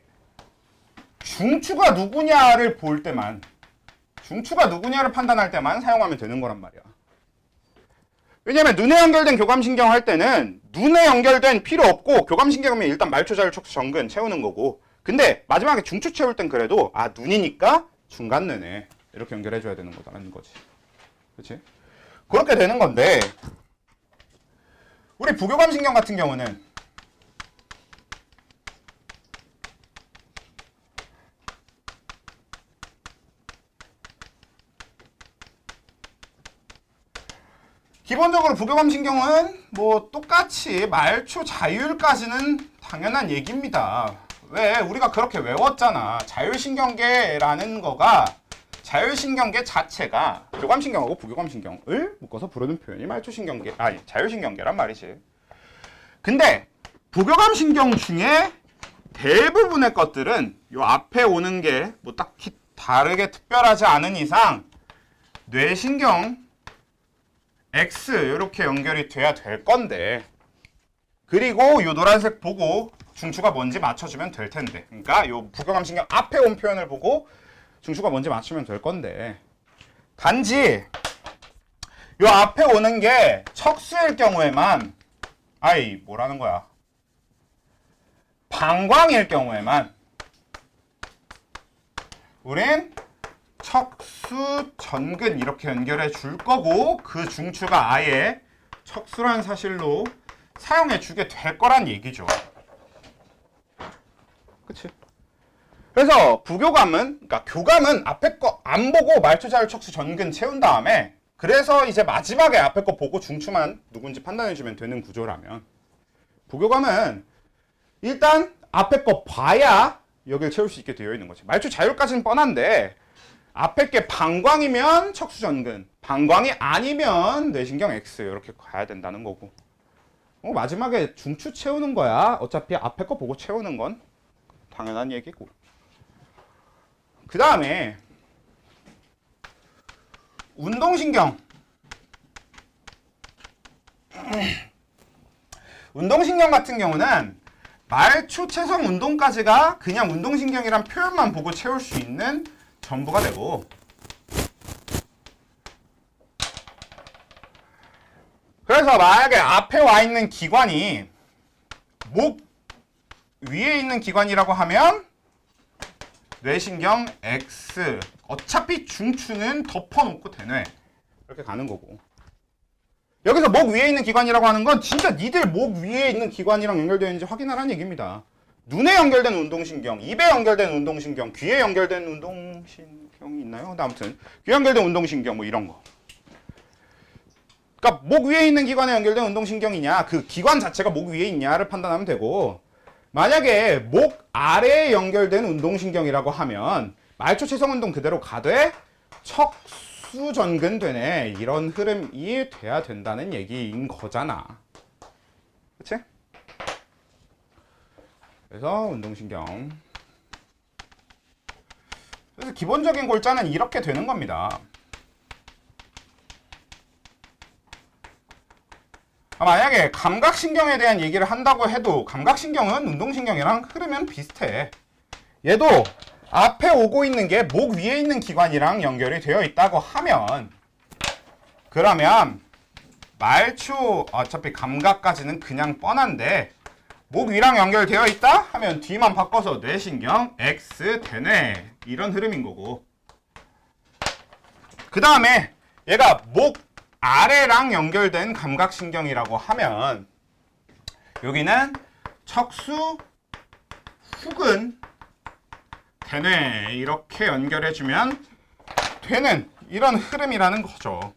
Speaker 1: 중추가 누구냐를 볼 때만 중추가 누구냐를 판단할 때만 사용하면 되는 거란 말이야. 왜냐면 눈에 연결된 교감신경 할 때는 눈에 연결된 필요 없고 교감신경이면 일단 말초, 자율, 척수, 전근 채우는 거고 근데 마지막에 중추 채울 땐 그래도 아 눈이니까 중간뇌네 이렇게 연결해줘야 되는 거다라는 거지. 그렇지? 그렇게 되는 건데 우리 부교감신경 같은 경우는 기본적으로 부교감신경은 뭐 똑같이 말초 자율까지는 당연한 얘기입니다. 왜? 우리가 그렇게 외웠잖아. 자율신경계라는 거가 자율신경계 자체가 교감신경하고 부교감신경을 묶어서 부르는 표현이 말초신경계, 아니 자율신경계란 말이지. 근데 부교감신경 중에 대부분의 것들은 요 앞에 오는 게 뭐 딱히 다르게 특별하지 않은 이상 뇌신경 X 이렇게 연결이 돼야 될 건데 그리고 요 노란색 보고 중추가 뭔지 맞춰주면 될 텐데 그러니까 요 부교감신경 앞에 온 표현을 보고 중추가 뭔지 맞추면 될 건데 단지 요 앞에 오는 게 척수일 경우에만 아이 뭐라는 거야 방광일 경우에만 우린 척수 전근 이렇게 연결해 줄 거고 그 중추가 아예 척수란 사실로 사용해 주게 될 거란 얘기죠. 그치? 그래서 부교감은 그러니까 교감은 앞에 거 안 보고 말초, 자율, 척수, 전근 채운 다음에 그래서 이제 마지막에 앞에 거 보고 중추만 누군지 판단해 주면 되는 구조라면 부교감은 일단 앞에 거 봐야 여기를 채울 수 있게 되어 있는 거지. 말초 자율까지는 뻔한데 앞에 게 방광이면 척수 전근, 방광이 아니면 뇌신경 X 이렇게 가야 된다는 거고 마지막에 중추 채우는 거야. 어차피 앞에 거 보고 채우는 건 당연한 얘기고 그 다음에 운동신경 운동신경 같은 경우는 말초 체성 운동까지가 그냥 운동신경이란 표현만 보고 채울 수 있는 전부가 되고 그래서 만약에 앞에 와 있는 기관이 목 위에 있는 기관이라고 하면 뇌신경 X 어차피 중추는 덮어놓고 대뇌 이렇게 가는 거고 여기서 목 위에 있는 기관이라고 하는 건 진짜 니들 목 위에 있는 기관이랑 연결되어 있는지 확인하라는 얘기입니다. 눈에 연결된 운동신경, 입에 연결된 운동신경, 귀에 연결된 운동신경이 있나요? 근데 아무튼 귀에 연결된 운동신경 뭐 이런 거. 그러니까 목 위에 있는 기관에 연결된 운동신경이냐 그 기관 자체가 목 위에 있냐를 판단하면 되고 만약에 목 아래에 연결된 운동신경이라고 하면 말초 체성운동 그대로 가되 척수 수전근되네. 이런 흐름이 돼야 된다는 얘기인 거잖아. 그치? 그래서 운동신경. 그래서 기본적인 골자는 이렇게 되는 겁니다. 만약에 감각신경에 대한 얘기를 한다고 해도 감각신경은 운동신경이랑 흐르면 비슷해. 얘도 앞에 오고 있는 게 목 위에 있는 기관이랑 연결이 되어 있다고 하면, 그러면 말초 어차피 감각까지는 그냥 뻔한데 목 위랑 연결되어 있다 하면 뒤만 바꿔서 뇌신경 X 대뇌 이런 흐름인 거고, 그 다음에 얘가 목 아래랑 연결된 감각신경이라고 하면 여기는 척수 후근 대뇌 이렇게 연결해주면 되는 이런 흐름이라는 거죠.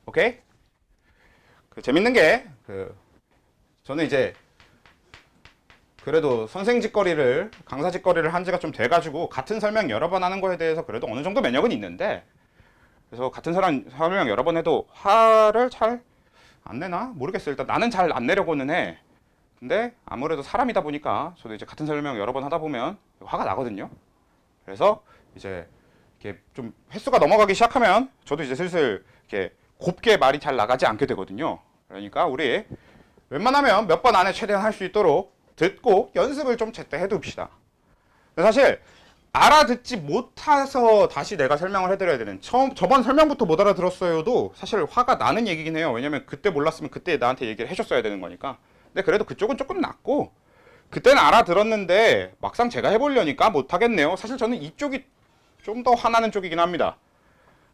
Speaker 1: 오케이? 재밌는 게 저는 이제 그래도 선생 짓거리를, 강사 짓거리를 한 지가 좀 돼가지고 같은 설명 여러 번 하는 거에 대해서 그래도 어느 정도 면역은 있는데, 그래서 같은 설명 여러 번 해도 화를 잘 안 내나? 모르겠어요. 일단 나는 잘 안 내려고는 해. 근데 아무래도 사람이다 보니까 저도 이제 같은 설명 여러 번 하다 보면 화가 나거든요. 그래서 이제 이렇게 좀 횟수가 넘어가기 시작하면 저도 이제 슬슬 이렇게 곱게 말이 잘 나가지 않게 되거든요. 그러니까 우리 웬만하면 몇 번 안에 최대한 할 수 있도록 듣고 연습을 좀 제때 해둡시다. 사실 알아듣지 못해서 다시 내가 설명을 해드려야 되는, 저번 설명부터 못 알아들었어요도 사실 화가 나는 얘기긴 해요. 왜냐면 그때 몰랐으면 그때 나한테 얘기를 해줬어야 되는 거니까. 근데 그래도 그쪽은 조금 낫고, 그때는 알아들었는데 막상 제가 해보려니까 못하겠네요. 사실 저는 이쪽이 좀 더 화나는 쪽이긴 합니다.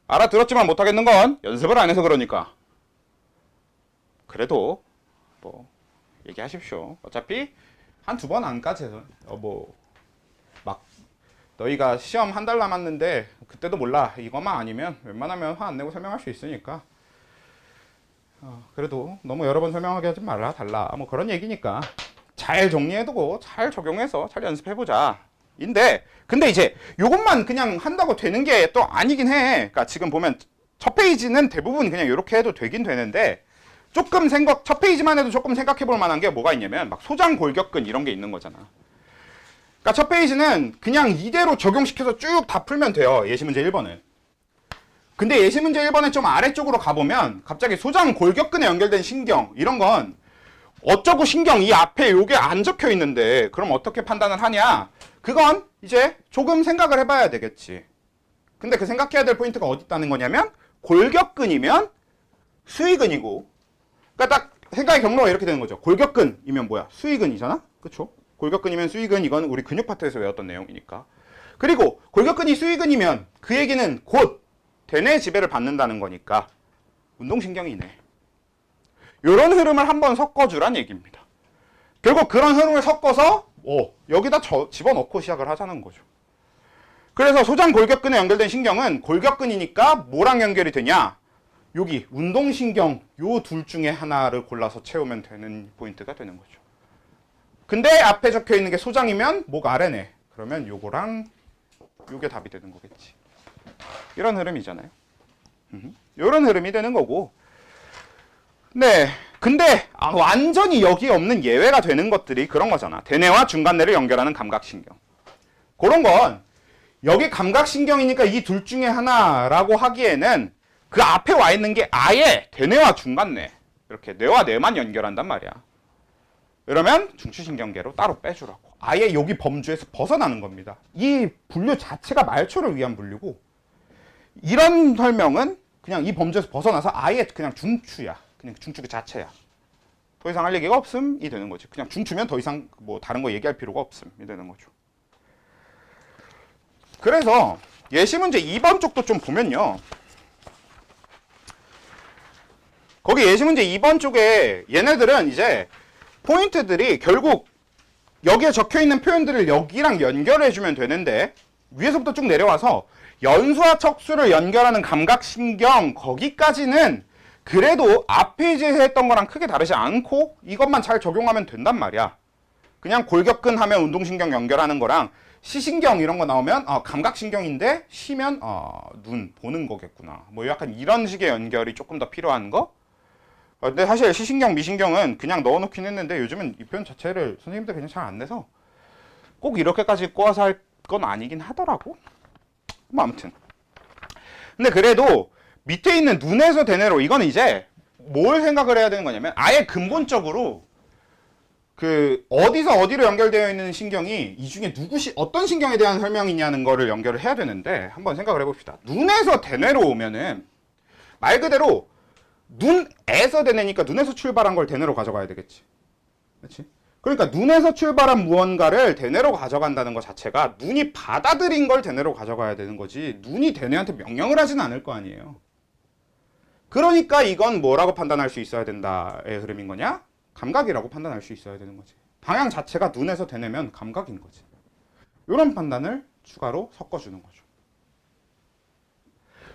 Speaker 1: 알아들었지만 못하겠는 건 연습을 안 해서 그러니까. 그래도 뭐 얘기하십시오. 어차피 한두 번 안까지 해서 막 너희가 시험 한 달 남았는데 그때도 몰라 이것만 아니면 웬만하면 화 안 내고 설명할 수 있으니까, 그래도 너무 여러 번 설명하게 하지 말라 달라 뭐 그런 얘기니까 잘 정리해두고 잘 적용해서 잘 연습해보자 인데, 근데 이제 요것만 그냥 한다고 되는 게 또 아니긴 해. 그러니까 지금 보면 첫 페이지는 대부분 그냥 이렇게 해도 되긴 되는데, 조금 첫 페이지만 해도 조금 생각해 볼 만한 게 뭐가 있냐면 막 소장 골격근 이런 게 있는 거잖아. 그러니까 첫 페이지는 그냥 이대로 적용시켜서 쭉 다 풀면 돼요. 예시문제 1번은. 근데 예시문제 1번에 좀 아래쪽으로 가보면 갑자기 소장 골격근에 연결된 신경 이런 건 어쩌고 신경 이 앞에 요게 안 적혀 있는데 그럼 어떻게 판단을 하냐? 그건 이제 조금 생각을 해봐야 되겠지. 근데 그 생각해야 될 포인트가 어디 있다는 거냐면, 골격근이면 수위근이고, 그러니까 딱 생각의 경로가 이렇게 되는 거죠. 골격근이면 뭐야? 수위근이잖아? 그쵸? 골격근이면 수위근, 이건 우리 근육 파트에서 외웠던 내용이니까. 그리고 골격근이 수위근이면 그 얘기는 곧 대뇌 지배를 받는다는 거니까 운동신경이네. 요런 흐름을 한번 섞어주란 얘기입니다. 결국 그런 흐름을 섞어서 여기다 집어넣고 시작을 하자는 거죠. 그래서 소장 골격근에 연결된 신경은 골격근이니까 뭐랑 연결이 되냐? 여기 운동신경 요 둘 중에 하나를 골라서 채우면 되는 포인트가 되는 거죠. 근데 앞에 적혀 있는 게 소장이면 목 아래네. 그러면 요거랑 요게 답이 되는 거겠지. 이런 흐름이잖아요. 이런 흐름이 되는 거고. 네. 근데 완전히 여기 없는 예외가 되는 것들이 그런 거잖아. 대뇌와 중간뇌를 연결하는 감각신경. 그런 건 여기 감각신경이니까 이 둘 중에 하나라고 하기에는 그 앞에 와 있는 게 아예 대뇌와 중간뇌, 이렇게 뇌와 뇌만 연결한단 말이야. 그러면 중추신경계로 따로 빼주라고. 아예 여기 범주에서 벗어나는 겁니다. 이 분류 자체가 말초를 위한 분류고, 이런 설명은 그냥 이 범주에서 벗어나서 아예 그냥 중추야. 그냥 중추 그 자체야. 더 이상 할 얘기가 없음이 되는 거지. 그냥 중추면 더 이상 뭐 다른 거 얘기할 필요가 없음이 되는 거죠. 그래서 예시문제 2번 쪽도 좀 보면요. 거기 예시문제 2번 쪽에 얘네들은 이제 포인트들이 결국 여기에 적혀있는 표현들을 여기랑 연결해주면 되는데, 위에서부터 쭉 내려와서 연수와 척수를 연결하는 감각신경, 거기까지는 그래도 앞에 이제 했던 거랑 크게 다르지 않고 이것만 잘 적용하면 된단 말이야. 그냥 골격근 하면 운동신경 연결하는 거랑 시신경 이런 거 나오면 감각신경인데 쉬면 눈 보는 거겠구나. 뭐 약간 이런 식의 연결이 조금 더 필요한 거. 근데 사실 시신경, 미신경은 그냥 넣어놓긴 했는데 요즘은 이 표현 자체를 선생님들 그냥 잘 안 내서 꼭 이렇게까지 꼬아서 할 건 아니긴 하더라고. 뭐 아무튼. 근데 그래도 밑에 있는 눈에서 대뇌로 이거는 이제 뭘 생각을 해야 되는 거냐면 아예 근본적으로 그 어디서 어디로 연결되어 있는 신경이 이 중에 어떤 신경에 대한 설명이냐는 거를 연결을 해야 되는데 한번 생각을 해봅시다. 눈에서 대뇌로 오면은 말 그대로 눈에서 대뇌니까 눈에서 출발한 걸 대뇌로 가져가야 되겠지. 그렇지? 그러니까 눈에서 출발한 무언가를 대뇌로 가져간다는 것 자체가 눈이 받아들인 걸 대뇌로 가져가야 되는 거지 눈이 대뇌한테 명령을 하진 않을 거 아니에요. 그러니까 이건 뭐라고 판단할 수 있어야 된다의 흐름인 거냐? 감각이라고 판단할 수 있어야 되는 거지. 방향 자체가 눈에서 대뇌면 감각인 거지. 이런 판단을 추가로 섞어주는 거죠.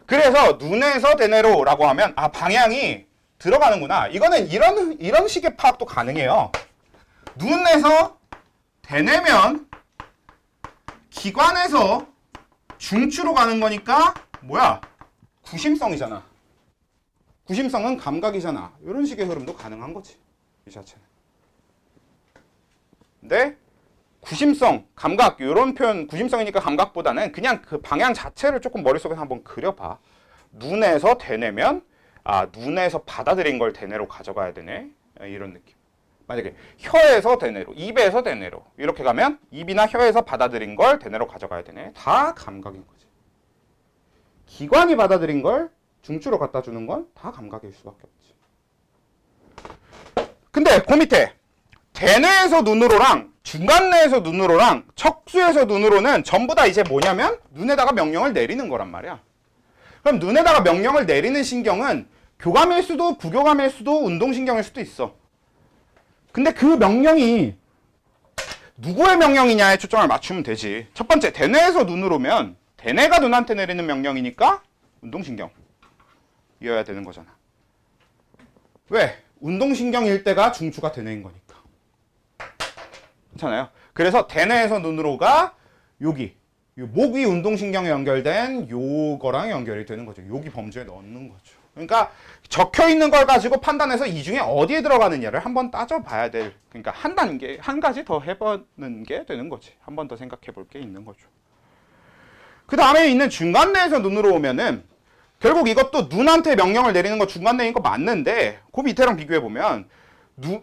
Speaker 1: 그래서 눈에서 대뇌로라고 하면 방향이 들어가는구나. 이거는 이런 식의 파악도 가능해요. 눈에서 대뇌면 기관에서 중추로 가는 거니까 뭐야? 구심성이잖아. 구심성은 감각이잖아. 이런 식의 흐름도 가능한 거지. 이 자체는. 근데 구심성, 감각 이런 표현, 구심성이니까 감각보다는 그냥 그 방향 자체를 조금 머릿속에서 한번 그려봐. 눈에서 대뇌면 눈에서 받아들인 걸 대뇌로 가져가야 되네. 이런 느낌. 만약에 혀에서 대뇌로, 입에서 대뇌로 이렇게 가면 입이나 혀에서 받아들인 걸 대뇌로 가져가야 되네. 다 감각인 거지. 기관이 받아들인 걸 중추로 갖다 주는 건 다 감각일 수밖에 없지. 근데 그 밑에 대뇌에서 눈으로랑 중간뇌에서 눈으로랑 척수에서 눈으로는 전부 다 이제 뭐냐면 눈에다가 명령을 내리는 거란 말이야. 그럼 눈에다가 명령을 내리는 신경은 교감일 수도 부교감일 수도 운동신경일 수도 있어. 근데 그 명령이 누구의 명령이냐에 초점을 맞추면 되지. 첫 번째, 대뇌에서 눈으로 오면 대뇌가 눈한테 내리는 명령이니까 운동신경이어야 되는 거잖아. 왜? 운동신경일 때가 중추가 대뇌인 거니까. 괜찮아요? 그래서 대뇌에서 눈으로가 여기 목 위 운동신경에 연결된 요거랑 연결이 되는 거죠. 여기 범주에 넣는 거죠. 그러니까 적혀 있는 걸 가지고 판단해서 이 중에 어디에 들어가느냐를 한번 따져봐야 될, 그러니까 한 가지 더 해보는 게 되는 거지. 한 번 더 생각해 볼 게 있는 거죠. 그 다음에 있는 중간뇌에서 눈으로 오면은 결국 이것도 눈한테 명령을 내리는 거 중간뇌인 거 맞는데 그 밑에랑 비교해 보면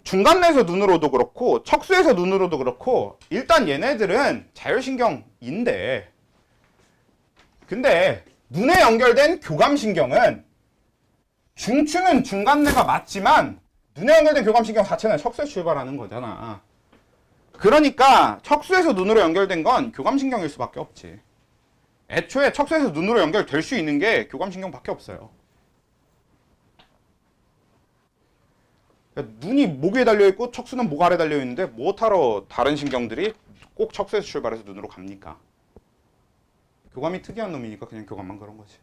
Speaker 1: 중간뇌에서 눈으로도 그렇고 척수에서 눈으로도 그렇고 일단 얘네들은 자율신경인데 근데 눈에 연결된 교감신경은 중추는 중간뇌가 맞지만 눈에 연결된 교감신경 자체는 척수에서 출발하는 거잖아. 그러니까 척수에서 눈으로 연결된 건 교감신경일 수밖에 없지. 애초에 척수에서 눈으로 연결될 수 있는 게 교감신경밖에 없어요. 눈이 목 위에 달려있고 척수는 목 아래 달려있는데 뭐하러 다른 신경들이 꼭 척수에서 출발해서 눈으로 갑니까? 교감이 특이한 놈이니까 그냥 교감만 그런 거지.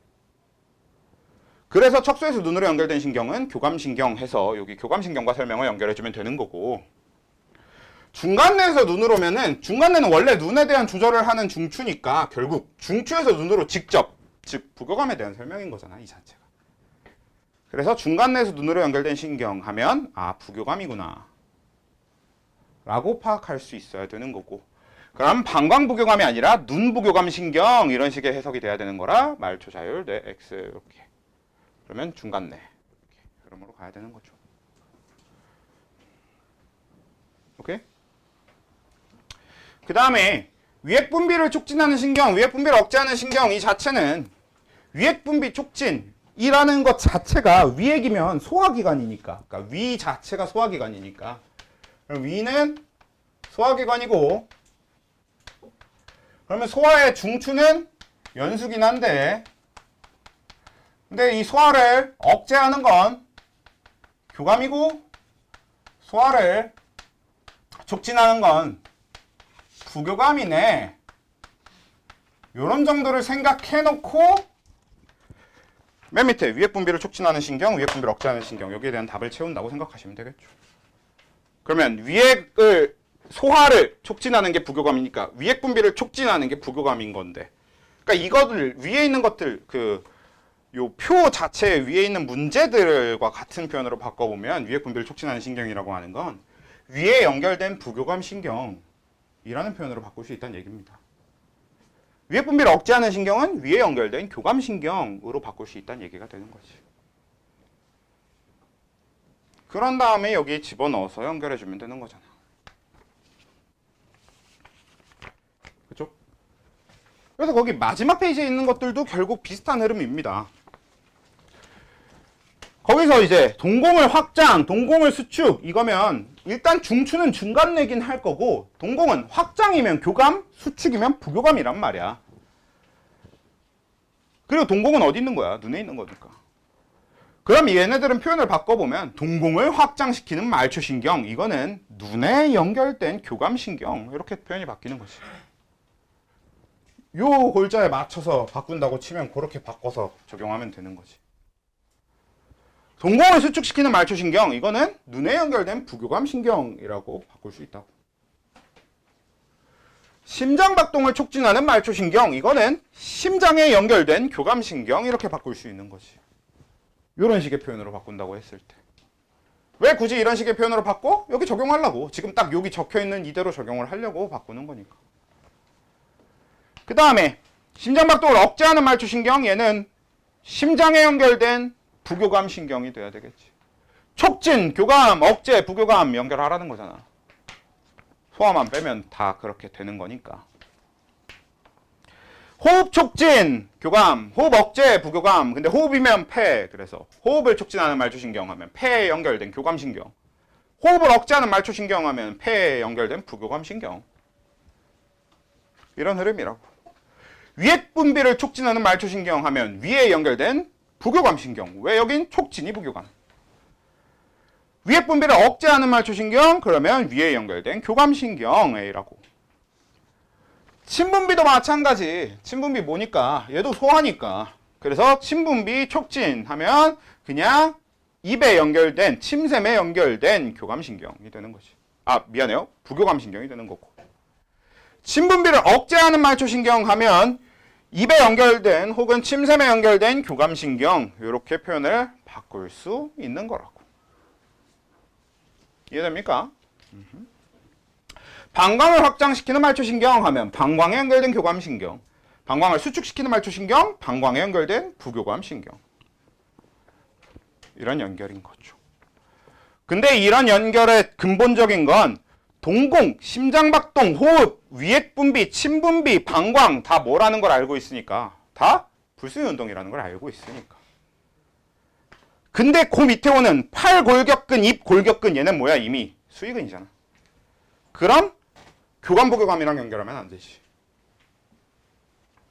Speaker 1: 그래서 척수에서 눈으로 연결된 신경은 교감신경 해서 여기 교감신경과 설명을 연결해주면 되는 거고, 중간뇌에서 눈으로 오면은 중간뇌는 원래 눈에 대한 조절을 하는 중추니까 결국 중추에서 눈으로 직접, 즉 부교감에 대한 설명인 거잖아, 이 자체가. 그래서 중간뇌에서 눈으로 연결된 신경 하면 부교감이구나 라고 파악할 수 있어야 되는 거고, 그럼 방광부교감이 아니라 눈부교감 신경 이런 식의 해석이 돼야 되는 거라 말초 자율 뇌 X 이렇게. 그러면 중간뇌 이렇게 흐름으로 가야 되는 거죠. 오케이? 그 다음에 위액분비를 촉진하는 신경, 위액분비를 억제하는 신경 이 자체는 위액분비 촉진이라는 것 자체가 위액이면 소화기관이니까, 그러니까 위 자체가 소화기관이니까, 그럼 위는 소화기관이고, 그러면 소화의 중추는 연수긴 한데, 근데 이 소화를 억제하는 건 교감이고, 소화를 촉진하는 건 부교감이네. 요런 정도를 생각해 놓고 맨 밑에 위액 분비를 촉진하는 신경, 위액 분비를 억제하는 신경, 여기에 대한 답을 채운다고 생각하시면 되겠죠. 그러면 위액을 소화를 촉진하는 게 부교감이니까 위액 분비를 촉진하는 게 부교감인 건데, 그러니까 이것을 위에 있는 것들 요 표 자체 위에 있는 문제들과 같은 표현으로 바꿔보면 위액 분비를 촉진하는 신경이라고 하는 건 위에 연결된 부교감 신경이라는 표현으로 바꿀 수 있다는 얘기입니다. 위액 분비를 억제하는 신경은 위에 연결된 교감 신경으로 바꿀 수 있다는 얘기가 되는 거지. 그런 다음에 여기 집어넣어서 연결해주면 되는 거잖아. 그렇죠? 그래서 거기 마지막 페이지에 있는 것들도 결국 비슷한 흐름입니다. 거기서 이제 동공을 확장, 동공을 수축 이거면 일단 중추는 중간 내긴 할 거고, 동공은 확장이면 교감, 수축이면 부교감이란 말이야. 그리고 동공은 어디 있는 거야? 눈에 있는 거니까. 그럼 얘네들은 표현을 바꿔보면 동공을 확장시키는 말초신경, 이거는 눈에 연결된 교감신경, 이렇게 표현이 바뀌는 거지. 요 골자에 맞춰서 바꾼다고 치면 그렇게 바꿔서 적용하면 되는 거지. 동공을 수축시키는 말초신경, 이거는 눈에 연결된 부교감신경이라고 바꿀 수 있다고. 심장박동을 촉진하는 말초신경, 이거는 심장에 연결된 교감신경, 이렇게 바꿀 수 있는 거지. 이런 식의 표현으로 바꾼다고 했을 때. 왜 굳이 이런 식의 표현으로 바꿔? 여기 적용하려고. 지금 딱 여기 적혀있는 이대로 적용을 하려고 바꾸는 거니까. 그 다음에 심장박동을 억제하는 말초신경, 얘는 심장에 연결된 부교감신경이 돼야 되겠지. 촉진, 교감, 억제, 부교감 연결하라는 거잖아. 소화만 빼면 다 그렇게 되는 거니까. 호흡 촉진, 교감, 호흡 억제, 부교감. 근데 호흡이면 폐. 그래서 호흡을 촉진하는 말초신경 하면 폐에 연결된 교감신경. 호흡을 억제하는 말초신경 하면 폐에 연결된 부교감신경. 이런 흐름이라고. 위액 분비를 촉진하는 말초신경 하면 위에 연결된 부교감신경. 왜 여긴 촉진이 부교감. 위액 분비를 억제하는 말초신경, 그러면 위에 연결된 교감신경이라고. 침분비도 마찬가지. 침분비 뭐니까? 얘도 소화니까. 그래서 침분비 촉진하면 그냥 입에 연결된, 침샘에 연결된 교감신경이 되는 거지. 아, 미안해요. 부교감신경이 되는 거고. 침분비를 억제하는 말초신경 하면 입에 연결된 혹은 침샘에 연결된 교감신경, 이렇게 표현을 바꿀 수 있는 거라고. 이해됩니까? 방광을 확장시키는 말초신경 하면 방광에 연결된 교감신경, 방광을 수축시키는 말초신경, 방광에 연결된 부교감신경. 이런 연결인 거죠. 근데 이런 연결의 근본적인 건 동공, 심장박동, 호흡, 위액분비, 침분비, 방광 다 뭐라는 걸 알고 있으니까, 다 불수운동이라는 걸 알고 있으니까. 근데 그 밑에 오는 팔골격근, 입골격근, 얘는 뭐야? 이미 수의근이잖아. 그럼 교감부교감이랑 연결하면 안 되지.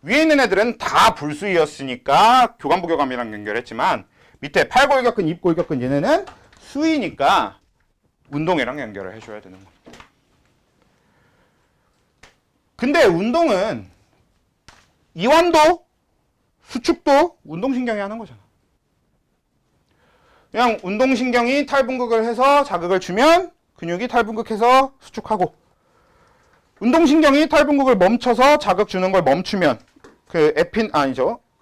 Speaker 1: 위에 있는 애들은 다 불수의였으니까 교감부교감이랑 연결했지만, 밑에 팔골격근, 입골격근, 얘네는 수의니까 운동이랑 연결을 해줘야 되는 거야. 근데 운동은 이완도, 수축도 운동신경이 하는 거잖아. 그냥 운동신경이 탈분극을 해서 자극을 주면 근육이 탈분극해서 수축하고, 운동신경이 탈분극을 멈춰서 자극 주는 걸 멈추면,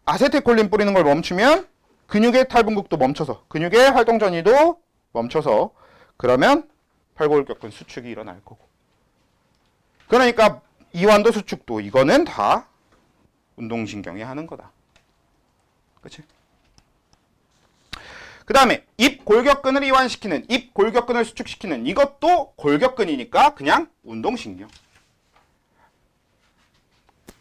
Speaker 1: 아세틸콜린 뿌리는 걸 멈추면 근육의 탈분극도 멈춰서, 근육의 활동 전이도 멈춰서, 그러면 팔골격근 수축이 일어날 거고. 그러니까 이완도 수축도 이거는 다 운동신경이 하는 거다. 그치? 그 다음에 입골격근을 이완시키는, 입골격근을 수축시키는, 이것도 골격근이니까 그냥 운동신경.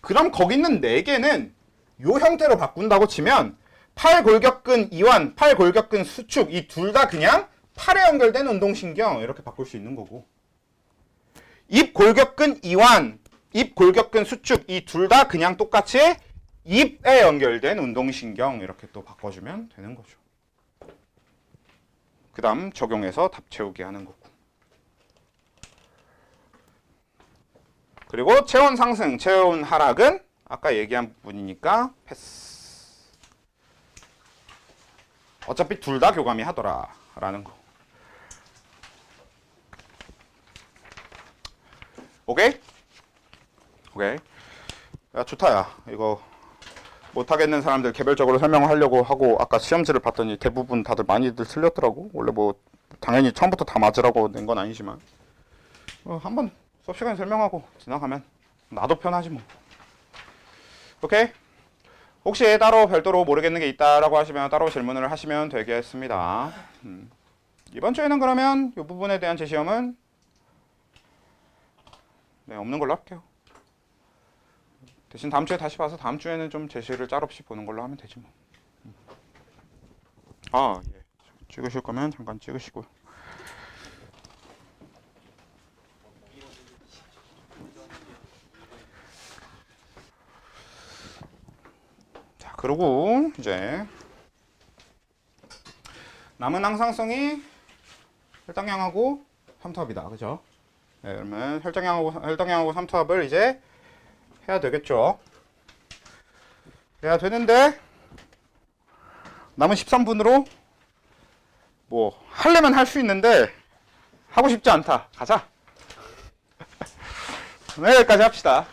Speaker 1: 그럼 거기 있는 4개는 이 형태로 바꾼다고 치면 팔골격근 이완, 팔골격근 수축, 이 둘 다 그냥 팔에 연결된 운동신경, 이렇게 바꿀 수 있는 거고, 입골격근 이완, 입골격근 수축, 이 둘 다 그냥 똑같이 입에 연결된 운동신경, 이렇게 또 바꿔주면 되는 거죠. 그 다음 적용해서 답 채우게 하는 거고. 그리고 체온 상승, 체온 하락은 아까 얘기한 부분이니까 패스. 어차피 둘 다 교감이 하더라 라는 거. 오케이? 오케이. 야 좋다. 야 이거 못하겠는 사람들 개별적으로 설명하려고 하고 아까 시험지를 봤더니 대부분 다들 많이들 틀렸더라고. 원래 뭐 당연히 처음부터 다 맞으라고 낸 건 아니지만 한번 수업 시간에 설명하고 지나가면 나도 편하지 뭐. 오케이? 혹시 따로 별도로 모르겠는 게 있다라고 하시면 따로 질문을 하시면 되겠습니다. 이번 주에는 그러면 이 부분에 대한 제시험은 네, 없는 걸로 할게요. 대신 다음 주에 다시 봐서 다음 주에는 좀 제시를 짤없이 보는 걸로 하면 되지 뭐. 아, 예. 찍으실 거면 잠깐 찍으시고요. 자, 그리고 이제 남은 항상성이 혈당량하고 삼투압이다. 그죠? 네, 그러면 혈당량하고 삼투압을 이제 해야 되겠죠. 해야 되는데 남은 13분으로 뭐 하려면 할 수 있는데 하고 싶지 않다. 가자. 네, 여기까지 합시다.